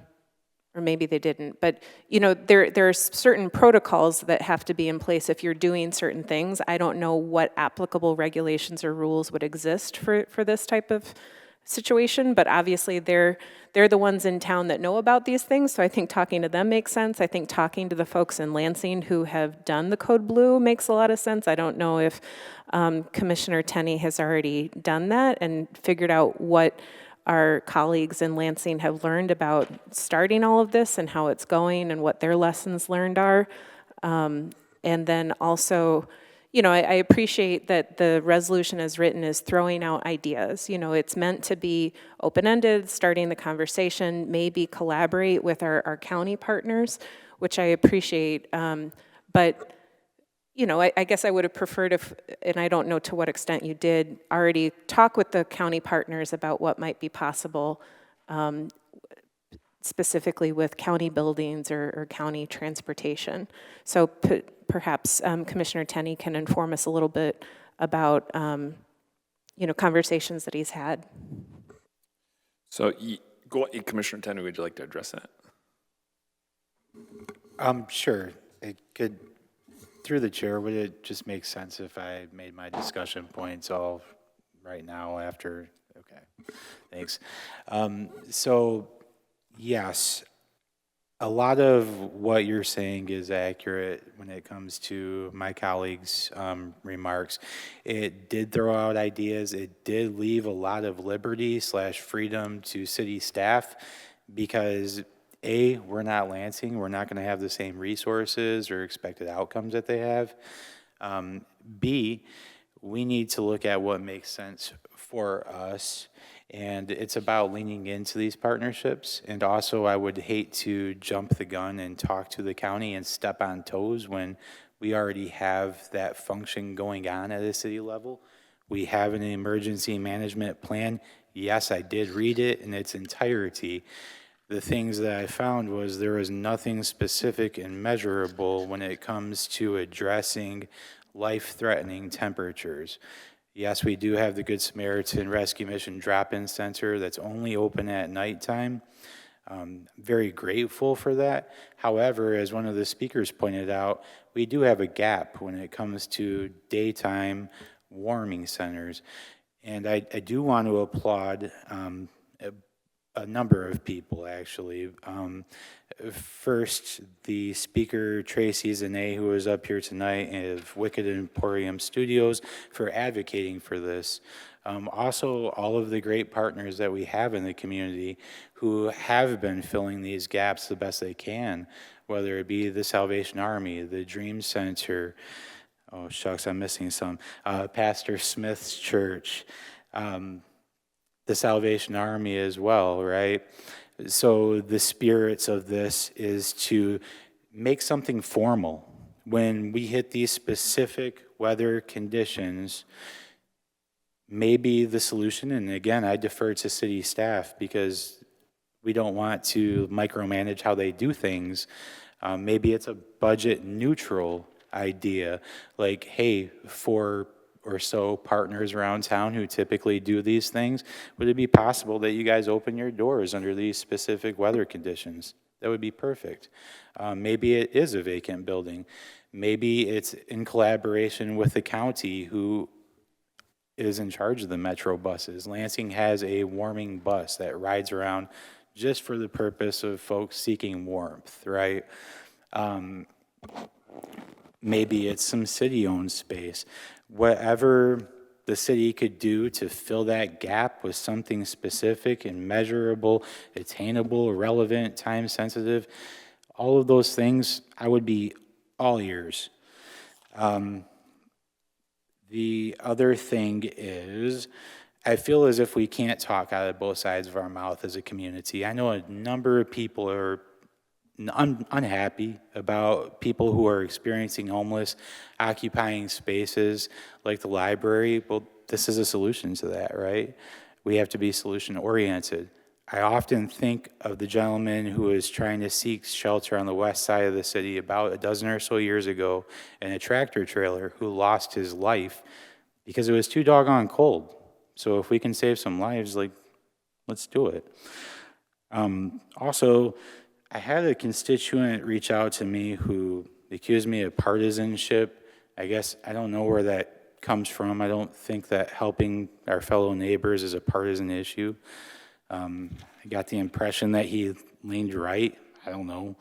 maybe they didn't, but, you know, there are certain protocols that have to be in place if you're doing certain things. I don't know what applicable regulations or rules would exist for this type of situation, but obviously they're the ones in town that know about these things, so I think talking to them makes sense. I think talking to the folks in Lansing who have done the Code Blue makes a lot of sense. I don't know if Commissioner Tenney has already done that and figured out what our colleagues in Lansing have learned about starting all of this and how it's going and what their lessons learned are. And then also, you know, I appreciate that the resolution as written is throwing out ideas. You know, it's meant to be open-ended, starting the conversation, maybe collaborate with our county partners, which I appreciate. But, you know, I guess I would have preferred if, and I don't know to what extent you did, already talk with the county partners about what might be possible, specifically with county buildings or county transportation. So perhaps Commissioner Tenney can inform us a little bit about, you know, conversations that he's had. So, Commissioner Tenney, would you like to address that? Sure. It could, through the chair, would it just make sense if I made my discussion points all right now after? Okay, thanks. So, yes, a lot of what you're saying is accurate when it comes to my colleagues' remarks. It did throw out ideas. It did leave a lot of liberty/freedom to city staff because A, we're not Lansing. We're not going to have the same resources or expected outcomes that they have. B, we need to look at what makes sense for us. And it's about leaning into these partnerships. And also, I would hate to jump the gun and talk to the county and step on toes when we already have that function going on at a city level. We have an emergency management plan. Yes, I did read it in its entirety. The things that I found was there was nothing specific and measurable when it comes to addressing life-threatening temperatures. Yes, we do have the Good Samaritan Rescue Mission drop-in center that's only open at nighttime. Very grateful for that. However, as one of the speakers pointed out, we do have a gap when it comes to daytime warming centers. And I do want to applaud a number of people, actually. First, the speaker, Tracy Zane, who is up here tonight of Wicked Emporium Studios, for advocating for this. Also, all of the great partners that we have in the community who have been filling these gaps the best they can, whether it be the Salvation Army, the Dream Center, oh shucks, I'm missing some, Pastor Smith's church, the Salvation Army as well, right? So the spirits of this is to make something formal. When we hit these specific weather conditions, maybe the solution, and again, I defer to city staff because we don't want to micromanage how they do things. Maybe it's a budget neutral idea, like, hey, for or so partners around town who typically do these things, would it be possible that you guys open your doors under these specific weather conditions? That would be perfect. Maybe it is a vacant building. Maybe it's in collaboration with the county who is in charge of the Metro buses. Lansing has a warming bus that rides around just for the purpose of folks seeking warmth, right? Maybe it's some city-owned space. Whatever the city could do to fill that gap with something specific and measurable, attainable, relevant, time-sensitive, all of those things, I would be all ears. The other thing is, I feel as if we can't talk out of both sides of our mouth as a community. I know a number of people are unhappy about people who are experiencing homeless, occupying spaces like the library. Well, this is a solution to that, right? We have to be solution-oriented. I often think of the gentleman who was trying to seek shelter on the west side of the city about a dozen or so years ago in a tractor trailer who lost his life because it was too doggone cold. So if we can save some lives, like, let's do it. Also, I had a constituent reach out to me who accused me of partisanship. I guess I don't know where that comes from. I don't think that helping our fellow neighbors is a partisan issue. I got the impression that he leaned right. I don't know.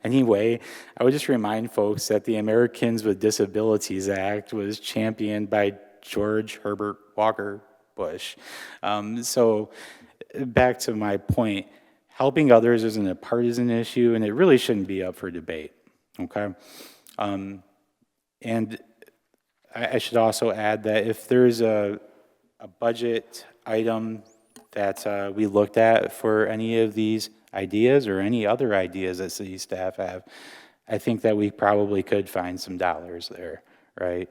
Anyway, I would just remind folks that the Americans with Disabilities Act was championed by George Herbert Walker Bush. So back to my point, helping others isn't a partisan issue, and it really shouldn't be up for debate, okay? And I should also add that if there's a budget item that we looked at for any of these ideas or any other ideas that city staff have, I think that we probably could find some dollars there, right?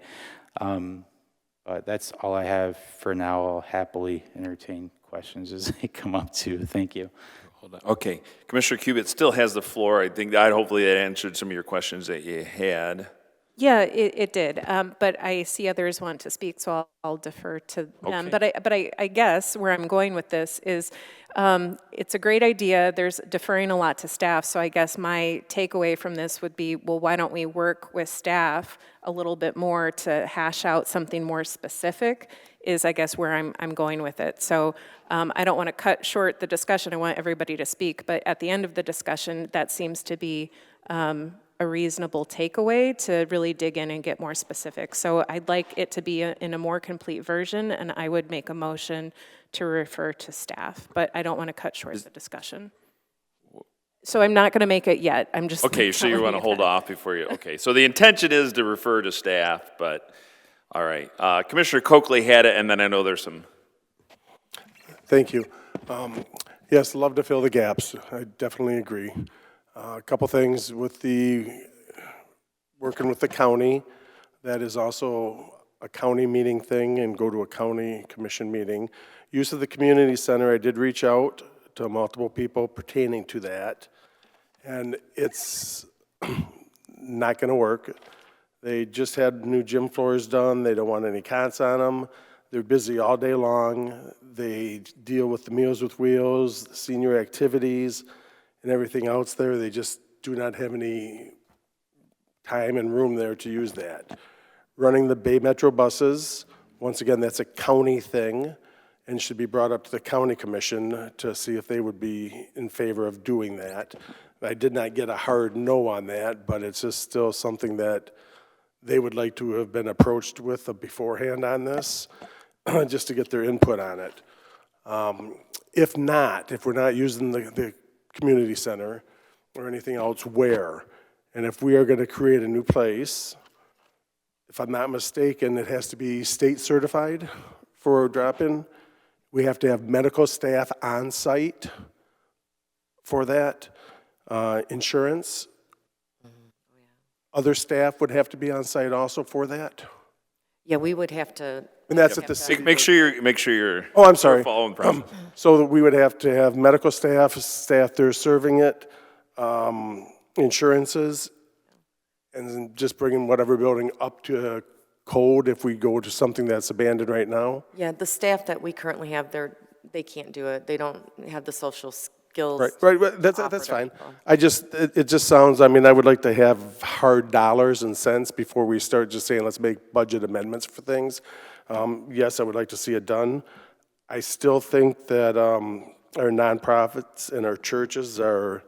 But that's all I have for now. I'll happily entertain questions as they come up too. Thank you. Hold on. Okay, Commissioner Cubit still has the floor. I think that hopefully that answered some of your questions that you had. Yeah, it did, but I see others want to speak, so I'll defer to them. Okay. But I guess where I'm going with this is, it's a great idea. There's deferring a lot to staff, so I guess my takeaway from this would be, well, why don't we work with staff a little bit more to hash out something more specific? Is I guess where I'm going with it. So I don't want to cut short the discussion. I want everybody to speak, but at the end of the discussion, that seems to be a reasonable takeaway to really dig in and get more specific. So I'd like it to be in a more complete version, and I would make a motion to refer to staff, but I don't want to cut short the discussion. So I'm not going to make it yet. I'm just Okay, so you telling want to hold that. off before you, okay. So the intention is to refer to staff, but, all right. Commissioner Coakley had it, and then I know there's some. Thank you. Yes, love to fill the gaps. I definitely agree. A couple things with the, working with the county, that is also a county meeting thing and go to a county commission meeting. Use of the community center, I did reach out to multiple people pertaining to that, and it's not gonna work. They just had new gym floors done, they don't want any cots on them. They're busy all day long. They deal with the Meals with Wheels, senior activities, and everything else there. They just do not have any time and room there to use that. Running the Bay Metro buses, once again, that's a county thing and should be brought up to the county commission to see if they would be in favor of doing that. I did not get a hard no on that, but it's just still something that they would like to have been approached with beforehand on this, just to get their input on it. If not, if we're not using the community center or anything else, where? And if we are going to create a new place, if I'm not mistaken, it has to be state certified for a drop-in. We have to have medical staff on site for that, insurance. Other staff would have to be on site also for that. Yeah, we would have to. And that's at the city. Make sure you're. Oh, I'm sorry. Following process. So that we would have to have medical staff there serving it, insurances, and then just bringing whatever building up to code if we go to something that's abandoned right now. Yeah, the staff that we currently have, they can't do it. They don't have the social skills. Right. That's fine. It just sounds, I mean, I would like to have hard dollars and cents before we start just saying, let's make budget amendments for things. Yes, I would like to see it done. I still think that our nonprofits and our churches are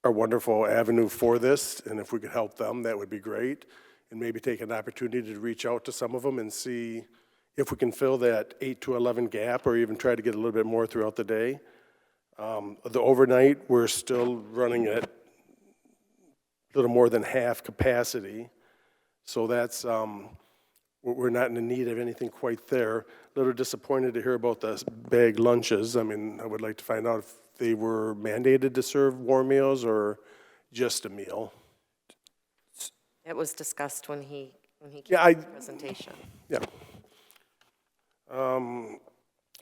a wonderful avenue for this, and if we could help them, that would be great. And maybe take an opportunity to reach out to some of them and see if we can fill that 8 to 11 gap, or even try to get a little bit more throughout the day. The overnight, we're still running at a little more than half capacity. So that's, we're not in the need of anything quite there. A little disappointed to hear about the bag lunches. I mean, I would like to find out if they were mandated to serve warm meals or just a meal. It was discussed when he came Yeah, to the presentation. Yeah.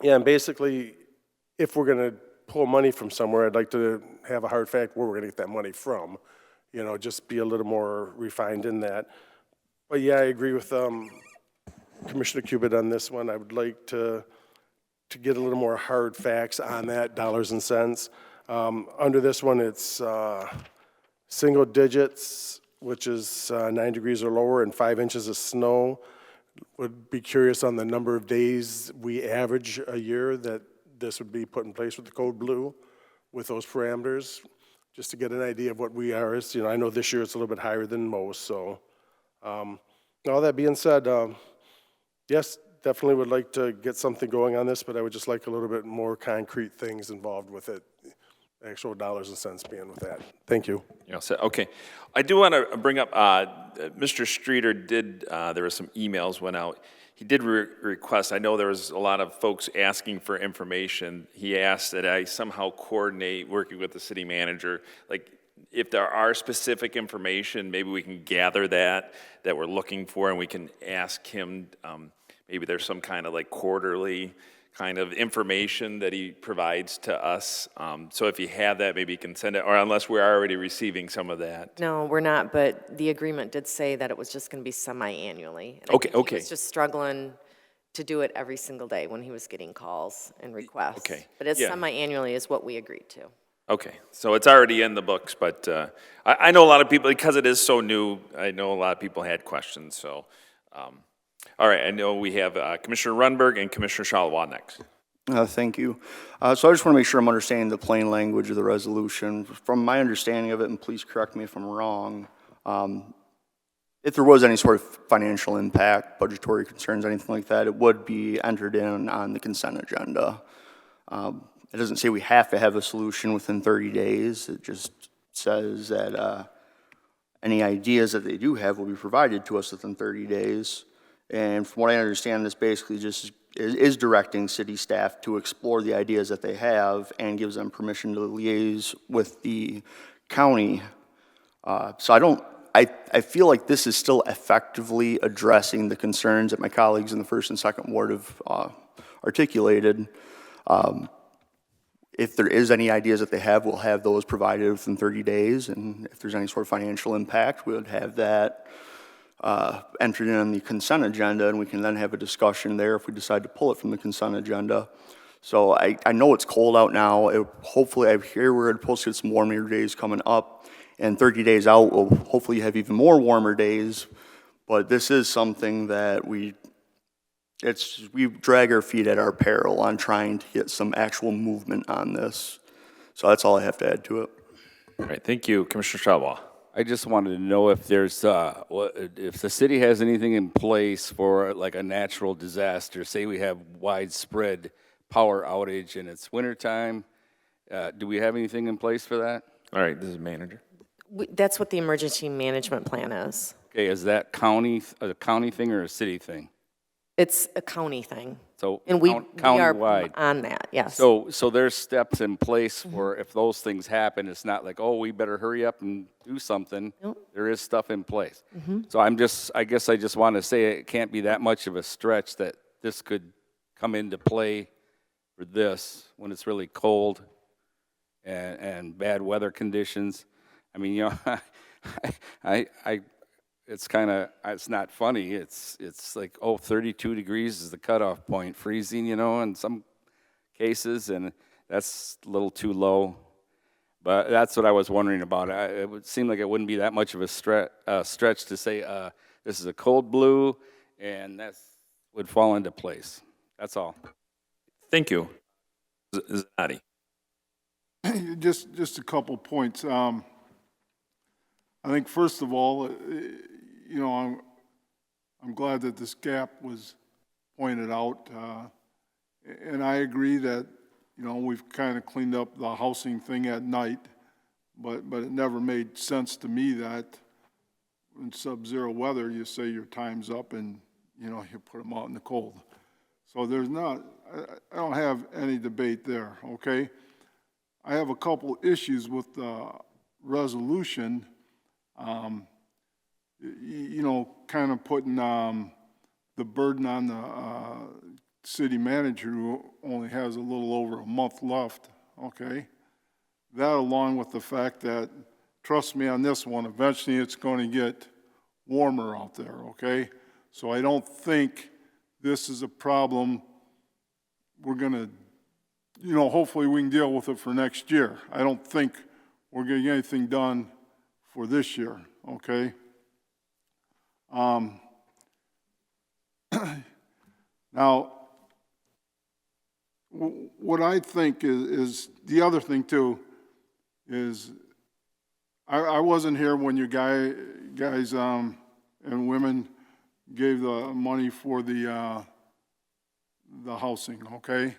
Yeah, and basically, if we're gonna pull money from somewhere, I'd like to have a hard fact where we're gonna get that money from. You know, just be a little more refined in that. But yeah, I agree with Commissioner Cubit on this one. I would like to get a little more hard facts on that, dollars and cents. Under this one, it's single digits, which is 9 degrees or lower, and 5 inches of snow. would be curious on the number of days we average a year that this would be put in place with the Code Blue, with those parameters, just to get an idea of what we are. You know, I know this year it's a little bit higher than most, so. All that being said, yes, definitely would like to get something going on this, but I would just like a little bit more concrete things involved with it, actual dollars and cents being with that. Thank you. Yeah, so, okay. I do want to bring up, Mr. Streeter did, there were some emails went out. He did request, I know there was a lot of folks asking for information. He asked that I somehow coordinate working with the city manager, like if there are specific information, maybe we can gather that we're looking for, and we can ask him, maybe there's some kind of like quarterly kind of information that he provides to us. So if you have that, maybe you can send it, or unless we're already receiving some of that. No, we're not, but the agreement did say that it was just going to be semi-annually. And I Okay, think okay. He was just struggling to do it every single day when he was getting calls and requests. Okay, But it's yeah. semi-annually is what we agreed to. Okay, so it's already in the books, but I know a lot of people, because it is so new, I know a lot of people had questions, so. All right, I know we have Commissioner Runberg and Commissioner Shalawa next. Thank you. So I just want to make sure I'm understanding the plain language of the resolution. From my understanding of it, and please correct me if I'm wrong, if there was any sort of financial impact, budgetary concerns, anything like that, it would be entered in on the consent agenda. It doesn't say we have to have a solution within 30 days. It just says that any ideas that they do have will be provided to us within 30 days. And from what I understand, this basically just is directing city staff to explore the ideas that they have and gives them permission to liaise with the county. So I feel like this is still effectively addressing the concerns that my colleagues in the 1st and 2nd Ward have articulated. If there is any ideas that they have, we'll have those provided within 30 days. And if there's any sort of financial impact, we would have that entered in on the consent agenda, and we can then have a discussion there if we decide to pull it from the consent agenda. So I know it's cold out now. Hopefully, I hear we're supposed to get some warmer days coming up, and 30 days out, we'll hopefully have even more warmer days. But this is something that we drag our feet at our peril on trying to get some actual movement on this. So that's all I have to add to it. All right, thank you, Commissioner Shalawa. I just wanted to know if there's, if the city has anything in place for like a natural disaster. Say we have widespread power outage and it's wintertime. Do we have anything in place for that? All right, this is manager. That's what the emergency management plan is. Okay, is that a county thing or a city thing? It's a county thing. So And we are countywide. on that, yes. So there's steps in place for if those things happen, it's not like, oh, we better hurry up and do something. Nope. There is stuff in place. So I guess I just want to say it can't be that much of a stretch that this could come into play for this when it's really cold and bad weather conditions. I mean, you know, it's not funny. It's like, 32 degrees is the cutoff point, freezing, you know, in some cases, and that's a little too low. But that's what I was wondering about. It would seem like it wouldn't be that much of a stretch to say this is a cold blue, and that would fall into place. That's all. Thank you. Zadi. Just a couple points. I think first of all, you know, I'm glad that this gap was pointed out, and I agree that, you know, we've kind of cleaned up the housing thing at night, but it never made sense to me that in sub-zero weather you say your time's up and, you know, you put them out in the cold. So there's not, I don't have any debate there, okay? I have a couple issues with the resolution. You know, kind of putting the burden on the city manager who only has a little over a month left, okay? That along with the fact that, trust me on this one, eventually it's going to get warmer out there, okay? So I don't think this is a problem we're going to, you know, hopefully we can deal with it for next year. I don't think we're going to get anything done for this year, okay? Now, what I think is the other thing too is I wasn't here when you guys and women gave the money for the housing, okay?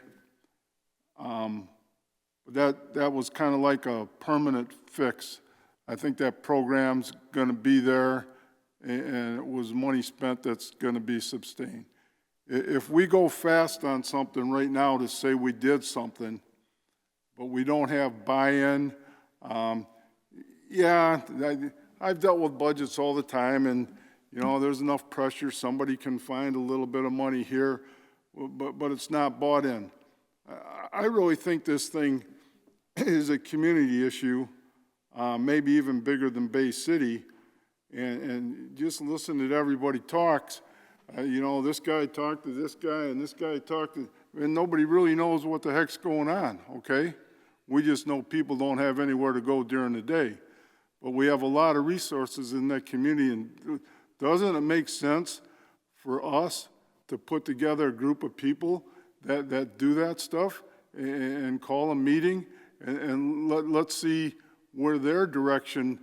That was kind of like a permanent fix. I think that program's going to be there, and it was money spent that's going to be sustained. If we go fast on something right now to say we did something, but we don't have buy-in, yeah, I've dealt with budgets all the time, and you know, there's enough pressure. Somebody can find a little bit of money here, but it's not bought in. I really think this thing is a community issue, maybe even bigger than Bay City, and just listen to everybody talks. You know, this guy talked to this guy, and this guy talked to, and nobody really knows what the heck's going on, okay? We just know people don't have anywhere to go during the day. But we have a lot of resources in that community, and doesn't it make sense for us to put together a group of people that do that stuff and call a meeting and let's see where their direction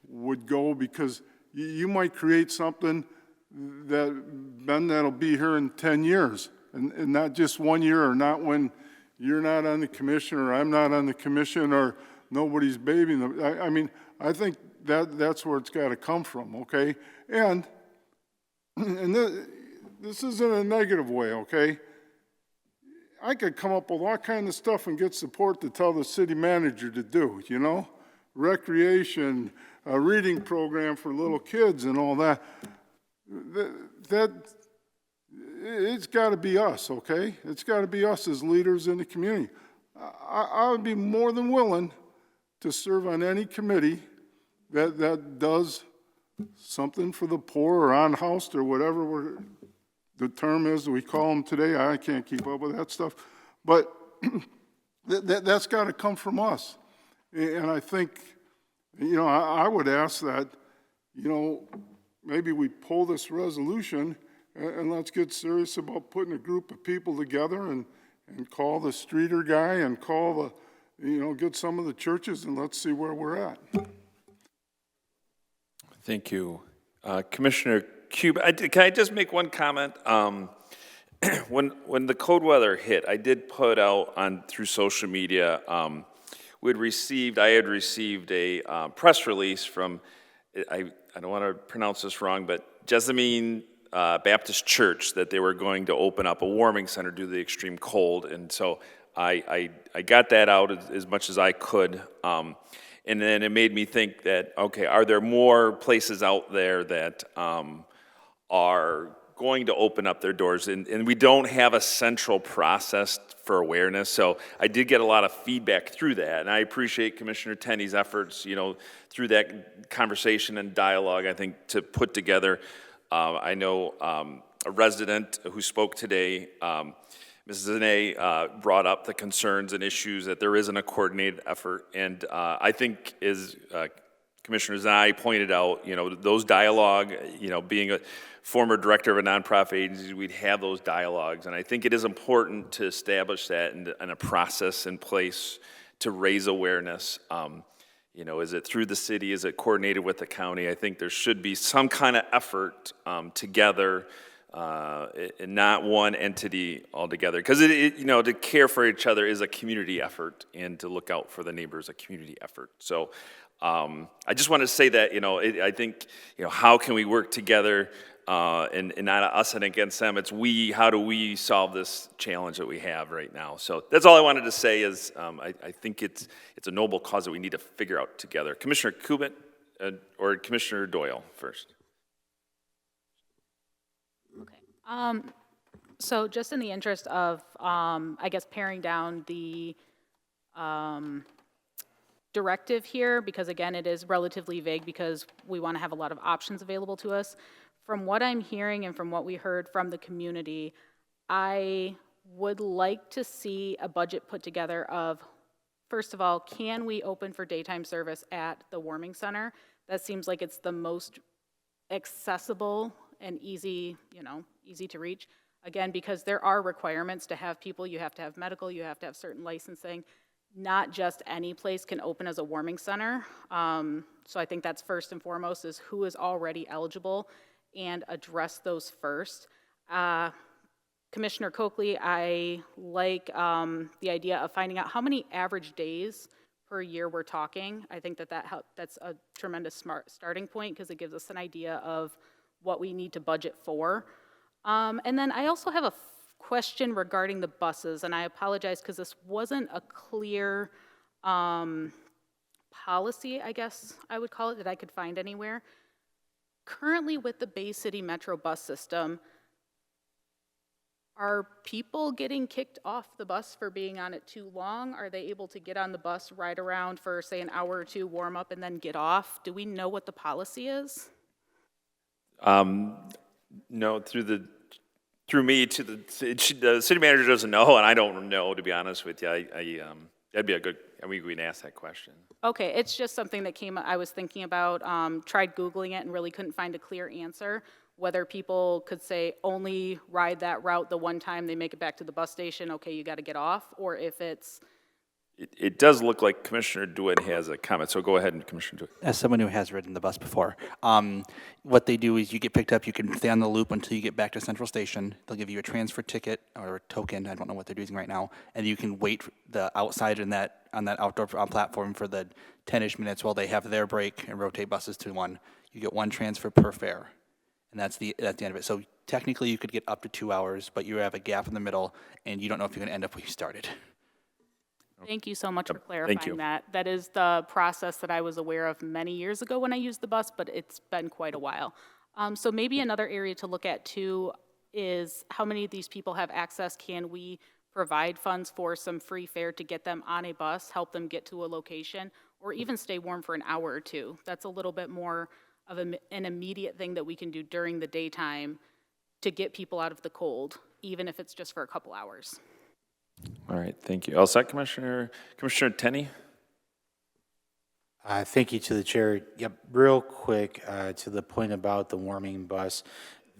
would go, because you might create something that'll be here in 10 years and not just 1 year, or not when you're not on the commission or I'm not on the commission or nobody's babying them. I mean, I think that's where it's got to come from, okay? And this isn't a negative way, okay? I could come up with all kinds of stuff and get support to tell the city manager to do, you know? Recreation, a reading program for little kids and all that. It's got to be us, okay? It's got to be us as leaders in the community. I would be more than willing to serve on any committee that does something for the poor or unhoused or whatever the term is we call them today. I can't keep up with that stuff. But that's got to come from us. And I think, you know, I would ask that, you know, maybe we pull this resolution and let's get serious about putting a group of people together and call the streeter guy and call the, you know, get some of the churches and let's see where we're at. Thank you. Commissioner Cube, can I just make one comment? When the cold weather hit, I did put out through social media, I had received a press release from, I don't want to pronounce this wrong, but Jessamine Baptist Church, that they were going to open up a warming center due to the extreme cold. And so I got that out as much as I could. And then it made me think that, okay, are there more places out there that are going to open up their doors? And we don't have a central process for awareness. So I did get a lot of feedback through that. And I appreciate Commissioner Tenney's efforts, you know, through that conversation and dialogue, I think, to put together. I know a resident who spoke today, Mrs. Zane, brought up the concerns and issues that there isn't a coordinated effort. And I think, as Commissioner Zane pointed out, you know, those dialogue, you know, being a former director of a nonprofit agency, we'd have those dialogues. And I think it is important to establish that and a process in place to raise awareness. You know, is it through the city? Is it coordinated with the county? I think there should be some kind of effort together, and not one entity altogether. Because you know, to care for each other is a community effort, and to look out for the neighbors is a community effort. So I just wanted to say that, you know, I think, you know, how can we work together, and not us and against them? It's we. How do we solve this challenge that we have right now? So that's all I wanted to say. Is I think it's a noble cause that we need to figure out together. Commissioner Kubit or Commissioner Doyle first. Okay. So just in the interest of, I guess, paring down the directive here, because again, it is relatively vague because we want to have a lot of options available to us. From what I'm hearing and from what we heard from the community, I would like to see a budget put together of, first of all, can we open for daytime service at the warming center? That seems like it's the most accessible and easy, easy to reach. Again, because there are requirements to have people, you have to have medical, you have to have certain licensing. Not just any place can open as a warming center. So I think that's first and foremost is who is already eligible and address those first. Commissioner Coakley, I like the idea of finding out how many average days per year we're talking. I think that's a tremendous smart starting point because it gives us an idea of what we need to budget for. And then I also have a question regarding the buses, and I apologize because this wasn't a clear policy, I guess I would call it, that I could find anywhere. Currently with the Bay City Metro bus system, are people getting kicked off the bus for being on it too long? Are they able to get on the bus, ride around for, say, an hour or two, warm up, and then get off? Do we know what the policy is? No, through me to the city manager doesn't know, and I don't know, to be honest with you. That'd be a good, we can ask that question. Okay, it's just something that I was thinking about, tried Googling it and really couldn't find a clear answer. Whether people could say only ride that route the one time they make it back to the bus station, okay, you got to get off, or if it's... It does look like Commissioner DeWitt has a comment, so go ahead, and Commissioner DeWitt. As someone who has ridden the bus before, what they do is you get picked up, you can stay on the loop until you get back to Central Station. They'll give you a transfer ticket or a token, I don't know what they're using right now, and you can wait outside on that outdoor platform for the 10-ish minutes while they have their break and rotate buses to one. You get one transfer per fare, and that's the end of it. So technically you could get up to 2 hours, but you have a gap in the middle, and you don't know if you're going to end up where you started. Thank you so much for clarifying that. That is the process that I was aware of many years ago when I used the bus, but it's been quite a while. So maybe another area to look at too is how many of these people have access. Can we provide funds for some free fare to get them on a bus, help them get to a location, or even stay warm for an hour or two? That's a little bit more of an immediate thing that we can do during the daytime to get people out of the cold, even if it's just for a couple hours. All right, thank you. All set, Commissioner Tenney? Thank you to the chair. Yep, real quick, to the point about the warming bus,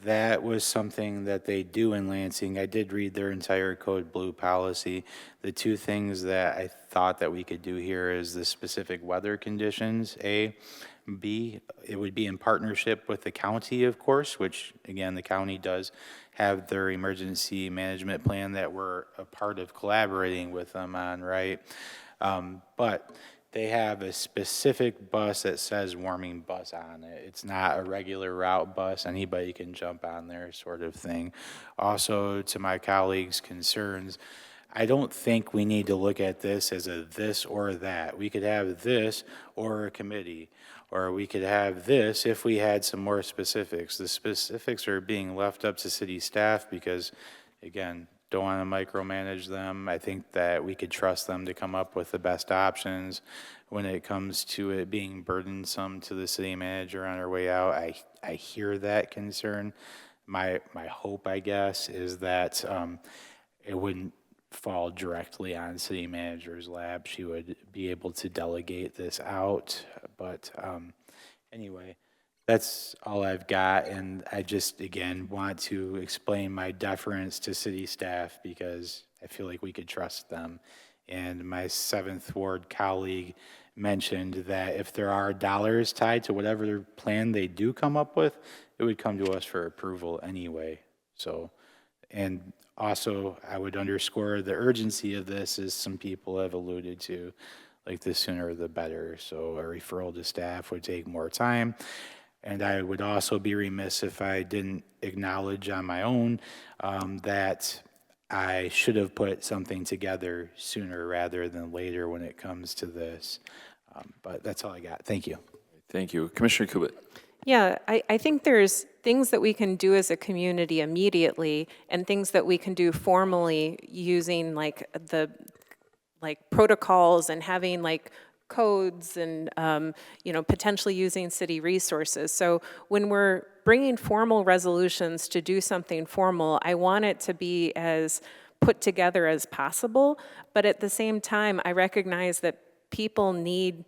that was something that they do in Lansing. I did read their entire Code Blue policy. The two things that I thought that we could do here is the specific weather conditions, A. B, it would be in partnership with the county, of course, which, again, the county does have their emergency management plan that we're a part of collaborating with them on, right? But they have a specific bus that says warming bus on it. It's not a regular route bus. Anybody can jump on there, sort of thing. Also, to my colleagues' concerns, I don't think we need to look at this as a this or that. We could have this or a committee, or we could have this if we had some more specifics. The specifics are being left up to city staff because, again, don't want to micromanage them. I think that we could trust them to come up with the best options. When it comes to it being burdensome to the city manager on our way out, I hear that concern. My hope, I guess, is that it wouldn't fall directly on city manager's lap. She would be able to delegate this out. But anyway, that's all I've got. And I just, again, want to explain my deference to city staff because I feel like we could trust them. And my 7th Ward colleague mentioned that if there are dollars tied to whatever plan they do come up with, it would come to us for approval anyway. So, and also, I would underscore the urgency of this, as some people have alluded to, like the sooner the better. So a referral to staff would take more time. And I would also be remiss if I didn't acknowledge on my own that I should have put something together sooner rather than later when it comes to this. But that's all I got. Thank you. Thank you. Commissioner Kubit. Yeah, I think there's things that we can do as a community immediately and things that we can do formally using like protocols and having like codes and, potentially using city resources. So when we're bringing formal resolutions to do something formal, I want it to be as put together as possible. But at the same time, I recognize that people need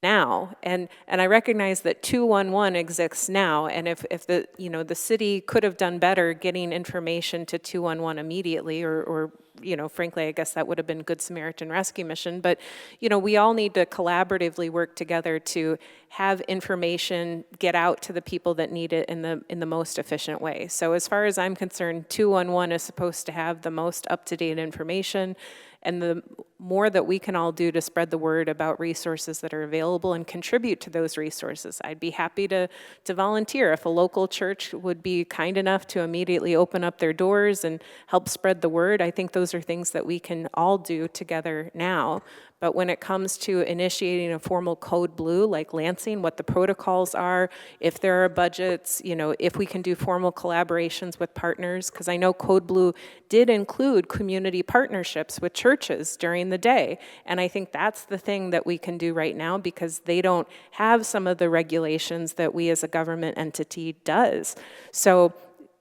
now, and I recognize that 211 exists now, and if the, you know, the city could have done better getting information to 211 immediately, or you know, frankly, I guess that would have been Good Samaritan Rescue Mission, but, you know, we all need to collaboratively work together to have information get out to the people that need it in the most efficient way. So as far as I'm concerned, 211 is supposed to have the most up-to-date information, and the more that we can all do to spread the word about resources that are available and contribute to those resources. I'd be happy to volunteer if a local church would be kind enough to immediately open up their doors and help spread the word. I think those are things that we can all do together now. But when it comes to initiating a formal code blue like Lansing, what the protocols are, if there are budgets, you know, if we can do formal collaborations with partners, because I know code blue did include community partnerships with churches during the day. And I think that's the thing that we can do right now, because they don't have some of the regulations that we as a government entity does. So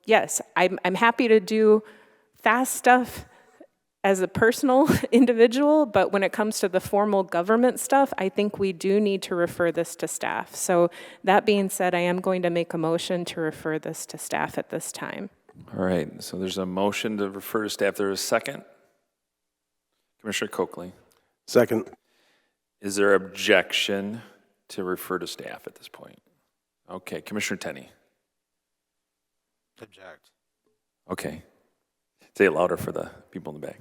yes, I'm happy to do fast stuff as a personal individual, but when it comes to the formal government stuff, I think we do need to refer this to staff. So that being said, I am going to make a motion to refer this to staff at this time. All right, so there's a motion to refer to staff. There is a second. Commissioner Coakley. Second. Is there objection to refer to staff at this point? Okay, Commissioner Tenney. Object. Okay. Say it louder for the people in the back.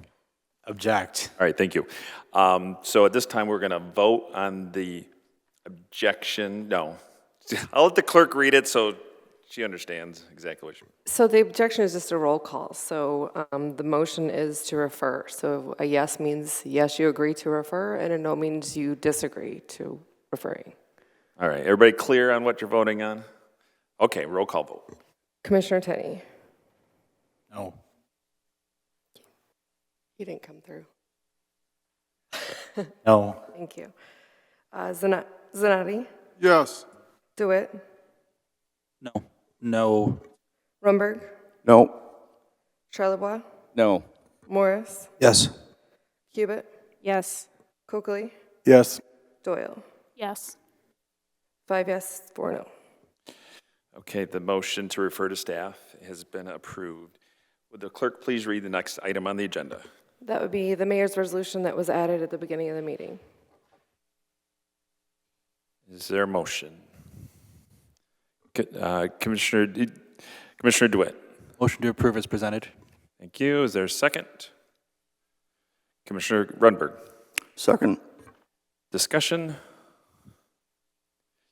Object. All right, thank you. So at this time, we're going to vote on the objection. No, I'll let the clerk read it so she understands exactly what she. So the objection is just a roll call. So the motion is to refer. So a yes means yes, you agree to refer, and a no means you disagree to referring. All right, everybody clear on what you're voting on? Okay, roll call vote. Commissioner Tenney. No. You didn't come through. No. Thank you. Zanatti. Yes. DeWitt. No. No. Rumberg. No. Charlebois. No. Morris. Yes. Cubitt. Yes. Coakley. Yes. Doyle. Yes. 5 yes, 4 no. Okay, the motion to refer to staff has been approved. Would the clerk please read the next item on the agenda? That would be the mayor's resolution that was added at the beginning of the meeting. Is there a motion? Commissioner DeWitt. Motion to approve is presented. Thank you. Is there a second? Commissioner Rundberg. Second. Discussion?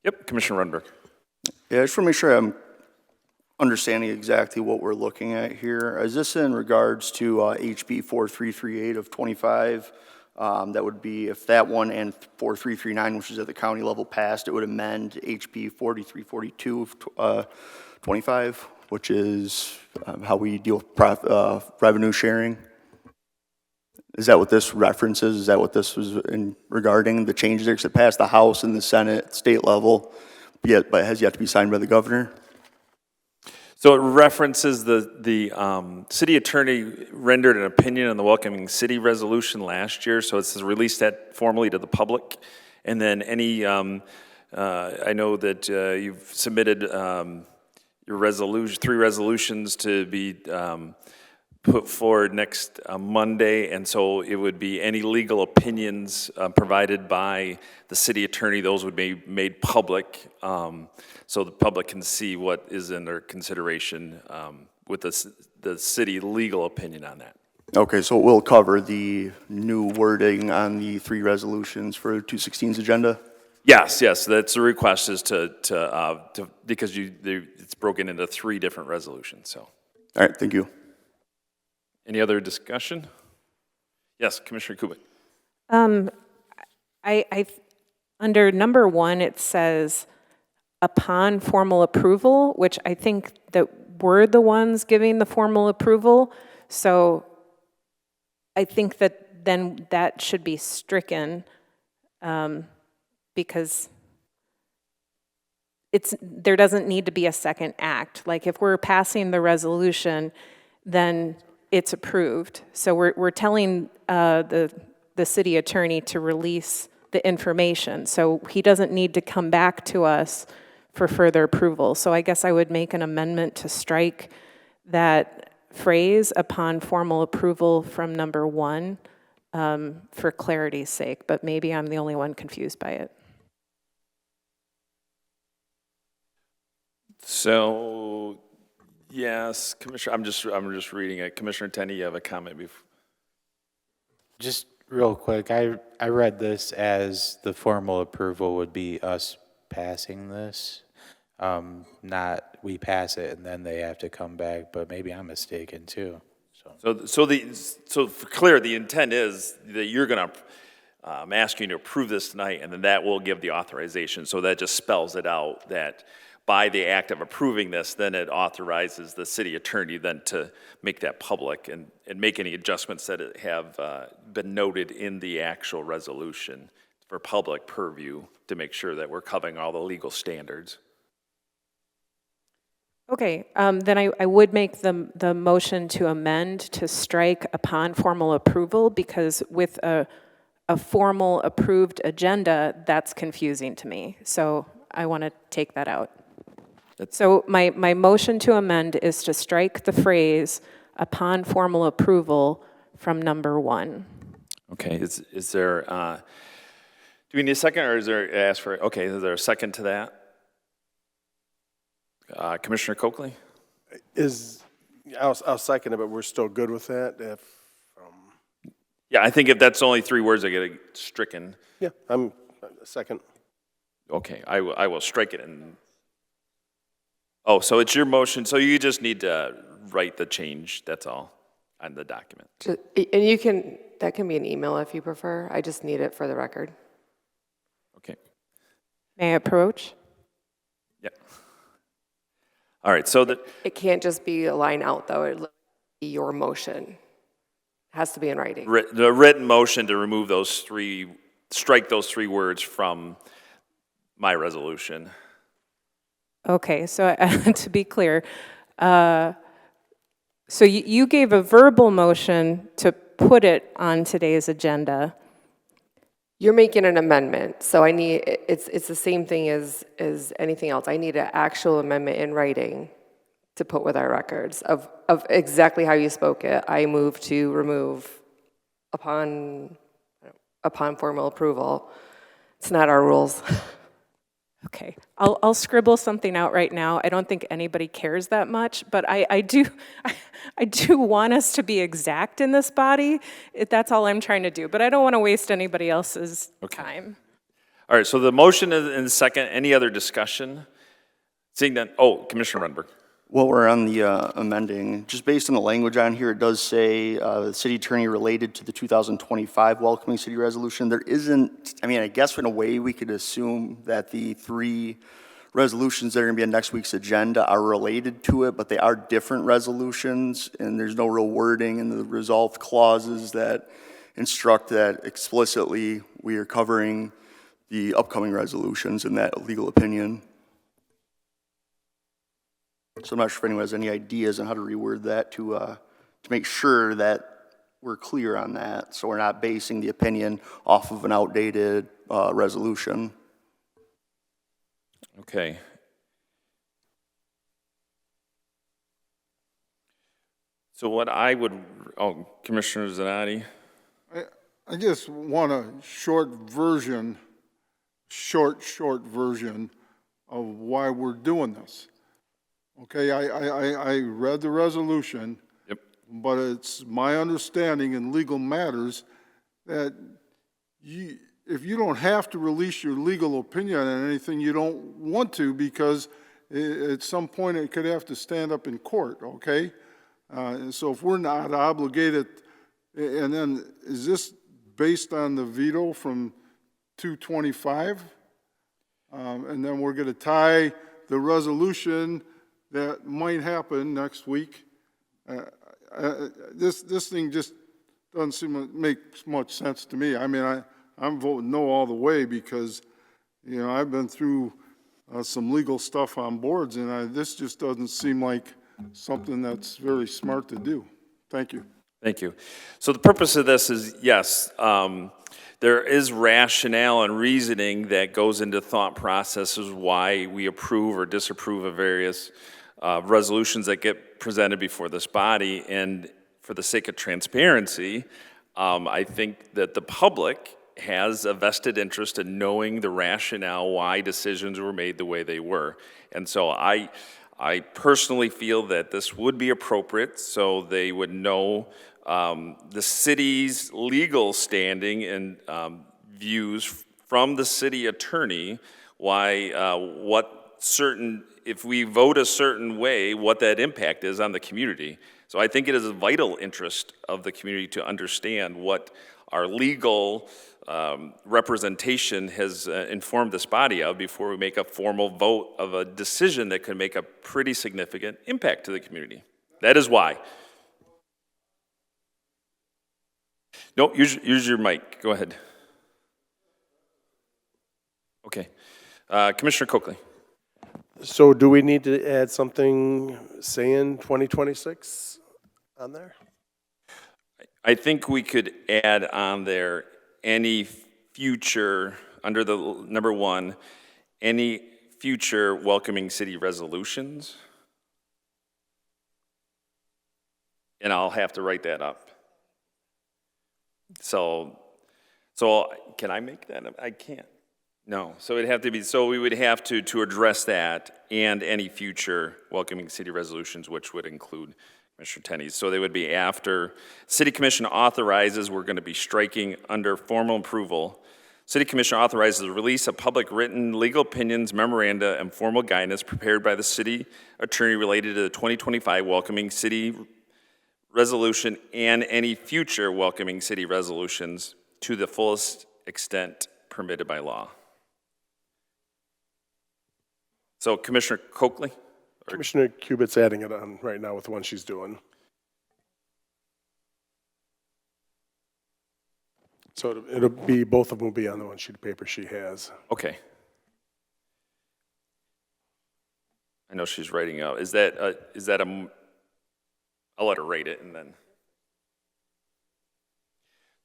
Yep, Commissioner Rundberg. Yeah, I just want to make sure I'm understanding exactly what we're looking at here. Is this in regards to HB 4338 of 25? That would be if that one and 4339, which is at the county level, passed, it would amend HB 4342 of 25, which is how we deal with revenue sharing. Is that what this references? Is that what this was in regarding the changes there? Because it passed the House and the Senate, state level, but has yet to be signed by the governor. So it references the city attorney rendered an opinion on the Welcoming City resolution last year, so it's released that formally to the public. And then any, I know that you've submitted your resolution, 3 resolutions to be put forward next Monday, and so it would be any legal opinions provided by the city attorney, those would be made public, so the public can see what is in their consideration with the city legal opinion on that. Okay, so it will cover the new wording on the 3 resolutions for 216's agenda? Yes, that's the request, is to because it's broken into 3 different resolutions, so. All right, thank you. Any other discussion? Yes, Commissioner Kubik. I under number 1, it says upon formal approval, which I think that we're the ones giving the formal approval. So I think that then that should be stricken because there doesn't need to be a second act. Like if we're passing the resolution, then it's approved. So we're telling the city attorney to release the information. So he doesn't need to come back to us for further approval. So I guess I would make an amendment to strike that phrase upon formal approval from number 1 for clarity's sake, but maybe I'm the only one confused by it. So, yes, Commissioner, I'm just reading it. Commissioner Tenney, you have a comment before? Just real quick, I read this as the formal approval would be us passing this, not we pass it and then they have to come back, but maybe I'm mistaken too. So for clear, the intent is that you're going to, I'm asking you to approve this tonight, and then that will give the authorization. So that just spells it out that by the act of approving this, then it authorizes the city attorney then to make that public and make any adjustments that have been noted in the actual resolution for public purview to make sure that we're covering all the legal standards. Okay, then I would make the motion to amend to strike upon formal approval, because with a formal approved agenda, that's confusing to me. So I want to take that out. So my motion to amend is to strike the phrase upon formal approval from number 1. Okay, is there, do we need a second, or is there, ask for, okay, is there a second to that? Commissioner Coakley? I'll second it, but we're still good with that? Yeah, I think if that's only 3 words, I get it stricken. Yeah, I'm second. Okay, I will strike it and, oh, so it's your motion, so you just need to write the change, that's all, on the document. And you can, that can be an email if you prefer. I just need it for the record. Okay. May I approach? Yeah. All right, so that. It can't just be a line out, though. It will be your motion. It has to be in writing. The written motion to remove strike those 3 words from my resolution. Okay, so to be clear, so you gave a verbal motion to put it on today's agenda. You're making an amendment, so I need, it's the same thing as anything else. I need an actual amendment in writing to put with our records of exactly how you spoke it. I move to remove upon formal approval. It's not our rules. Okay, I'll scribble something out right now. I don't think anybody cares that much, but I do want us to be exact in this body. That's all I'm trying to do, but I don't want to waste anybody else's time. All right, so the motion is in second. Any other discussion? Seeing that, Commissioner Rundberg. Well, we're on the amending, just based on the language on here, it does say the city attorney related to the 2025 welcoming city resolution. There isn't, I mean, I guess in a way we could assume that the 3 resolutions that are going to be on next week's agenda are related to it, but they are different resolutions, and there's no real wording in the resolved clauses that instruct that explicitly we are covering the upcoming resolutions in that legal opinion. So I'm not sure if anyone has any ideas on how to reword that to make sure that we're clear on that, so we're not basing the opinion off of an outdated resolution. Okay. So what I would, Commissioner Zanotti? I just want a short version of why we're doing this. Okay, I read the resolution. Yep. But it's my understanding in legal matters that if you don't have to release your legal opinion on anything, you don't want to, because at some point it could have to stand up in court, okay? And so if we're not obligated, and then is this based on the veto from 225? And then we're going to tie the resolution that might happen next week. This thing just doesn't seem to make much sense to me. I mean, I'm voting no all the way because, you know, I've been through some legal stuff on boards, and this just doesn't seem like something that's very smart to do. Thank you. Thank you. So the purpose of this is, yes, there is rationale and reasoning that goes into thought processes why we approve or disapprove of various resolutions that get presented before this body. And for the sake of transparency, I think that the public has a vested interest in knowing the rationale why decisions were made the way they were. And so I personally feel that this would be appropriate so they would know the city's legal standing and views from the city attorney, why if we vote a certain way, what that impact is on the community. So I think it is a vital interest of the community to understand what our legal representation has informed this body of before we make a formal vote of a decision that could make a pretty significant impact to the community. That is why. No, use your mic. Go ahead. Okay. Commissioner Coakley. So do we need to add something saying 2026 on there? I think we could add on there any future, under the number 1, any future welcoming city resolutions. And I'll have to write that up. So can I make that up? I can't. No, so it'd have to be, so we would have to address that and any future welcoming city resolutions, which would include Commissioner Tenney's. So they would be after City Commission authorizes, we're going to be striking under formal approval. City Commission authorizes the release of public written legal opinions, memoranda, and formal guidance prepared by the city attorney related to the 2025 welcoming city resolution and any future welcoming city resolutions to the fullest extent permitted by law. So Commissioner Coakley? Commissioner Cubitt's adding it on right now with the one she's doing. So it'll be, both of them will be on the one sheet of paper she has. Okay. I know she's writing out. Is that I'll let her rate it and then.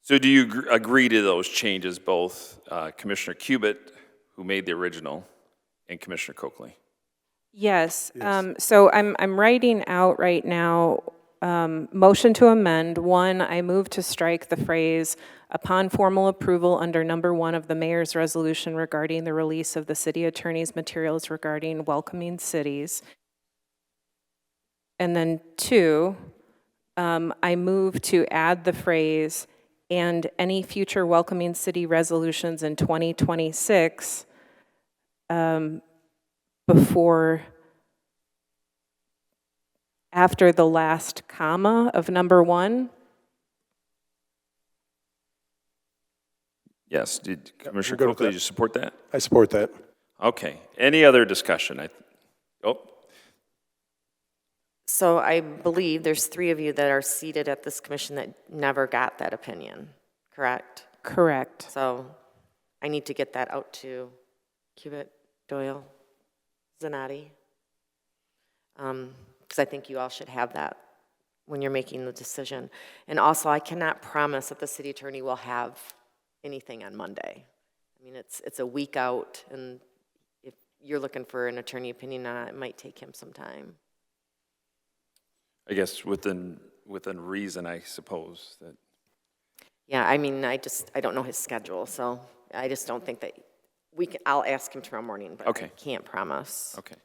So do you agree to those changes, both Commissioner Cubitt, who made the original, and Commissioner Coakley? Yes. So I'm writing out right now, motion to amend. 1, I move to strike the phrase, upon formal approval under number 1 of the mayor's resolution regarding the release of the city attorney's materials regarding welcoming cities. And then 2, I move to add the phrase, and any future welcoming city resolutions in 2026 after the last comma of number 1. Yes. Did Commissioner Coakley, did you support that? I support that. Okay. Any other discussion? So I believe there's 3 of you that are seated at this commission that never got that opinion, correct? Correct. So I need to get that out to Cubitt, Doyle, Zanotti, because I think you all should have that when you're making the decision. And also, I cannot promise that the city attorney will have anything on Monday. I mean, it's a week out, and if you're looking for an attorney opinion on it, it might take him some time. I guess within reason, I suppose that. Yeah, I mean, I don't know his schedule, so I just don't think that I'll ask him tomorrow morning, but okay. I can't promise. Okay.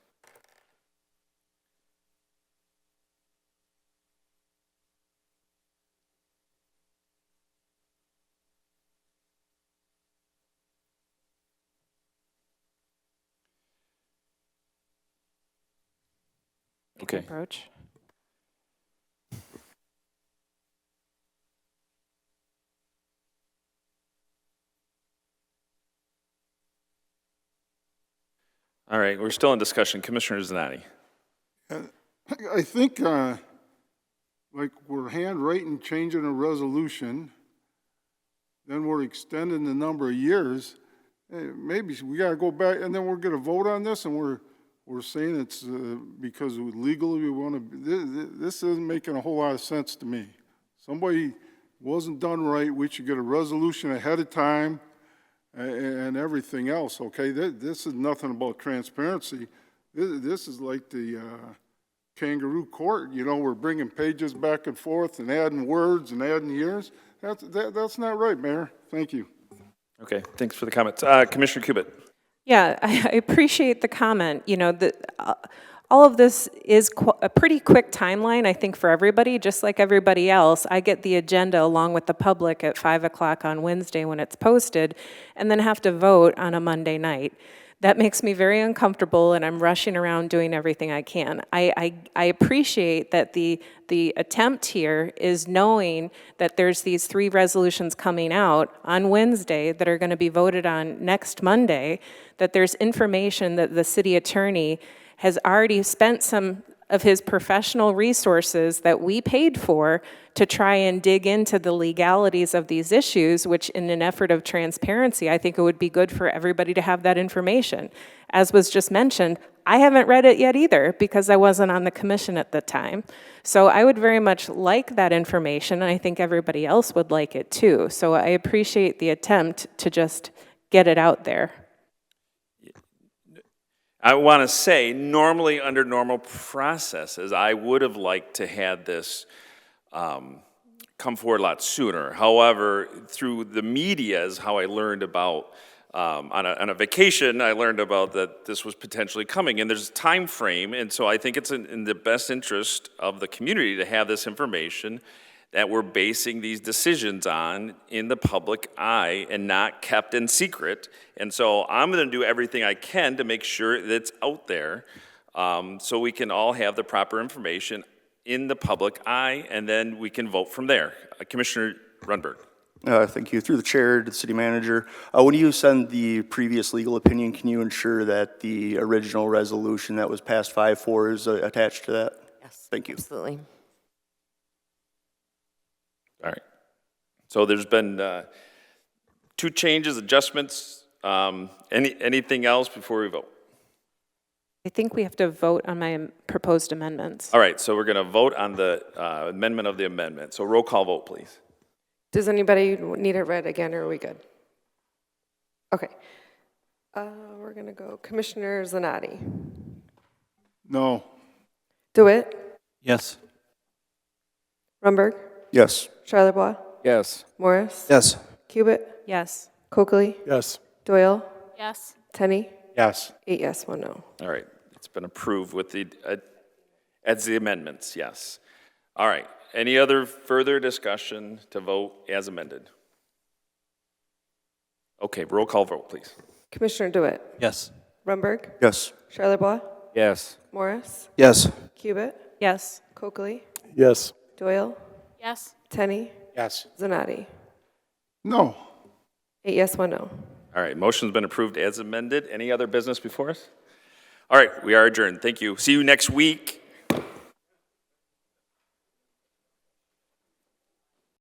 Okay. Approach. All right, we're still in discussion. Commissioner Zanotti. I think, like we're handwriting, changing a resolution, then we're extending the number of years. Hey, maybe we gotta go back, and then we're gonna vote on this, and we're saying it's because legally we want to. This isn't making a whole lot of sense to me. Somebody wasn't done right, we should get a resolution ahead of time and everything else, okay? This is nothing about transparency. This is like the kangaroo court, you know, we're bringing pages back and forth and adding words and adding years. That's not right, Mayor. Thank you. Okay, thanks for the comments. Commissioner Kubit. Yeah, I appreciate the comment. You know, all of this is a pretty quick timeline, I think, for everybody. Just like everybody else, I get the agenda along with the public at 5 o'clock on Wednesday when it's posted, and then have to vote on a Monday night. That makes me very uncomfortable, and I'm rushing around doing everything I can. I appreciate that the attempt here is knowing that there's these 3 resolutions coming out on Wednesday that are going to be voted on next Monday, that there's information that the city attorney has already spent some of his professional resources that we paid for to try and dig into the legalities of these issues, which in an effort of transparency, I think it would be good for everybody to have that information. As was just mentioned, I haven't read it yet either because I wasn't on the commission at the time. So I would very much like that information, and I think everybody else would like it too. So I appreciate the attempt to just get it out there. I want to say, normally under normal processes, I would have liked to had this come forward a lot sooner. However, through the media is how I learned about, on a vacation, I learned about that this was potentially coming, and there's a time frame, and so I think it's in the best interest of the community to have this information that we're basing these decisions on in the public eye and not kept in secret. And so I'm going to do everything I can to make sure that it's out there so we can all have the proper information in the public eye, and then we can vote from there. Commissioner Rundberg. Thank you. Through the chair to the city manager, when you send the previous legal opinion, can you ensure that the original resolution that was passed 5-4 is attached to that? Yes. Thank you. Absolutely. All right. So there's been 2 changes, adjustments. Anything else before we vote? I think we have to vote on my proposed amendments. All right, so we're going to vote on the amendment of the amendment. So roll call vote, please. Does anybody need it read again, or are we good? Okay. We're going to go Commissioner Zanotti. No. DeWitt? Yes. Rumberg? Yes. Charlebois? Yes. Morris? Yes. Cubit? Yes. Coakley? Yes. Doyle? Yes. Tenney? Yes. 8 yes, 1 no. All right, it's been approved with the, as the amendments, yes. All right, any other further discussion to vote as amended? Okay, roll call vote, please. Commissioner DeWitt? Yes. Rumberg? Yes. Charlebois? Yes. Morris? Yes. Cubit? Yes. Coakley? Yes. Doyle? Yes. Tenney? Yes. Zanotti? No. 8 yes, 1 no. All right, motion's been approved as amended. Any other business before us? All right, we are adjourned. Thank you. See you next week.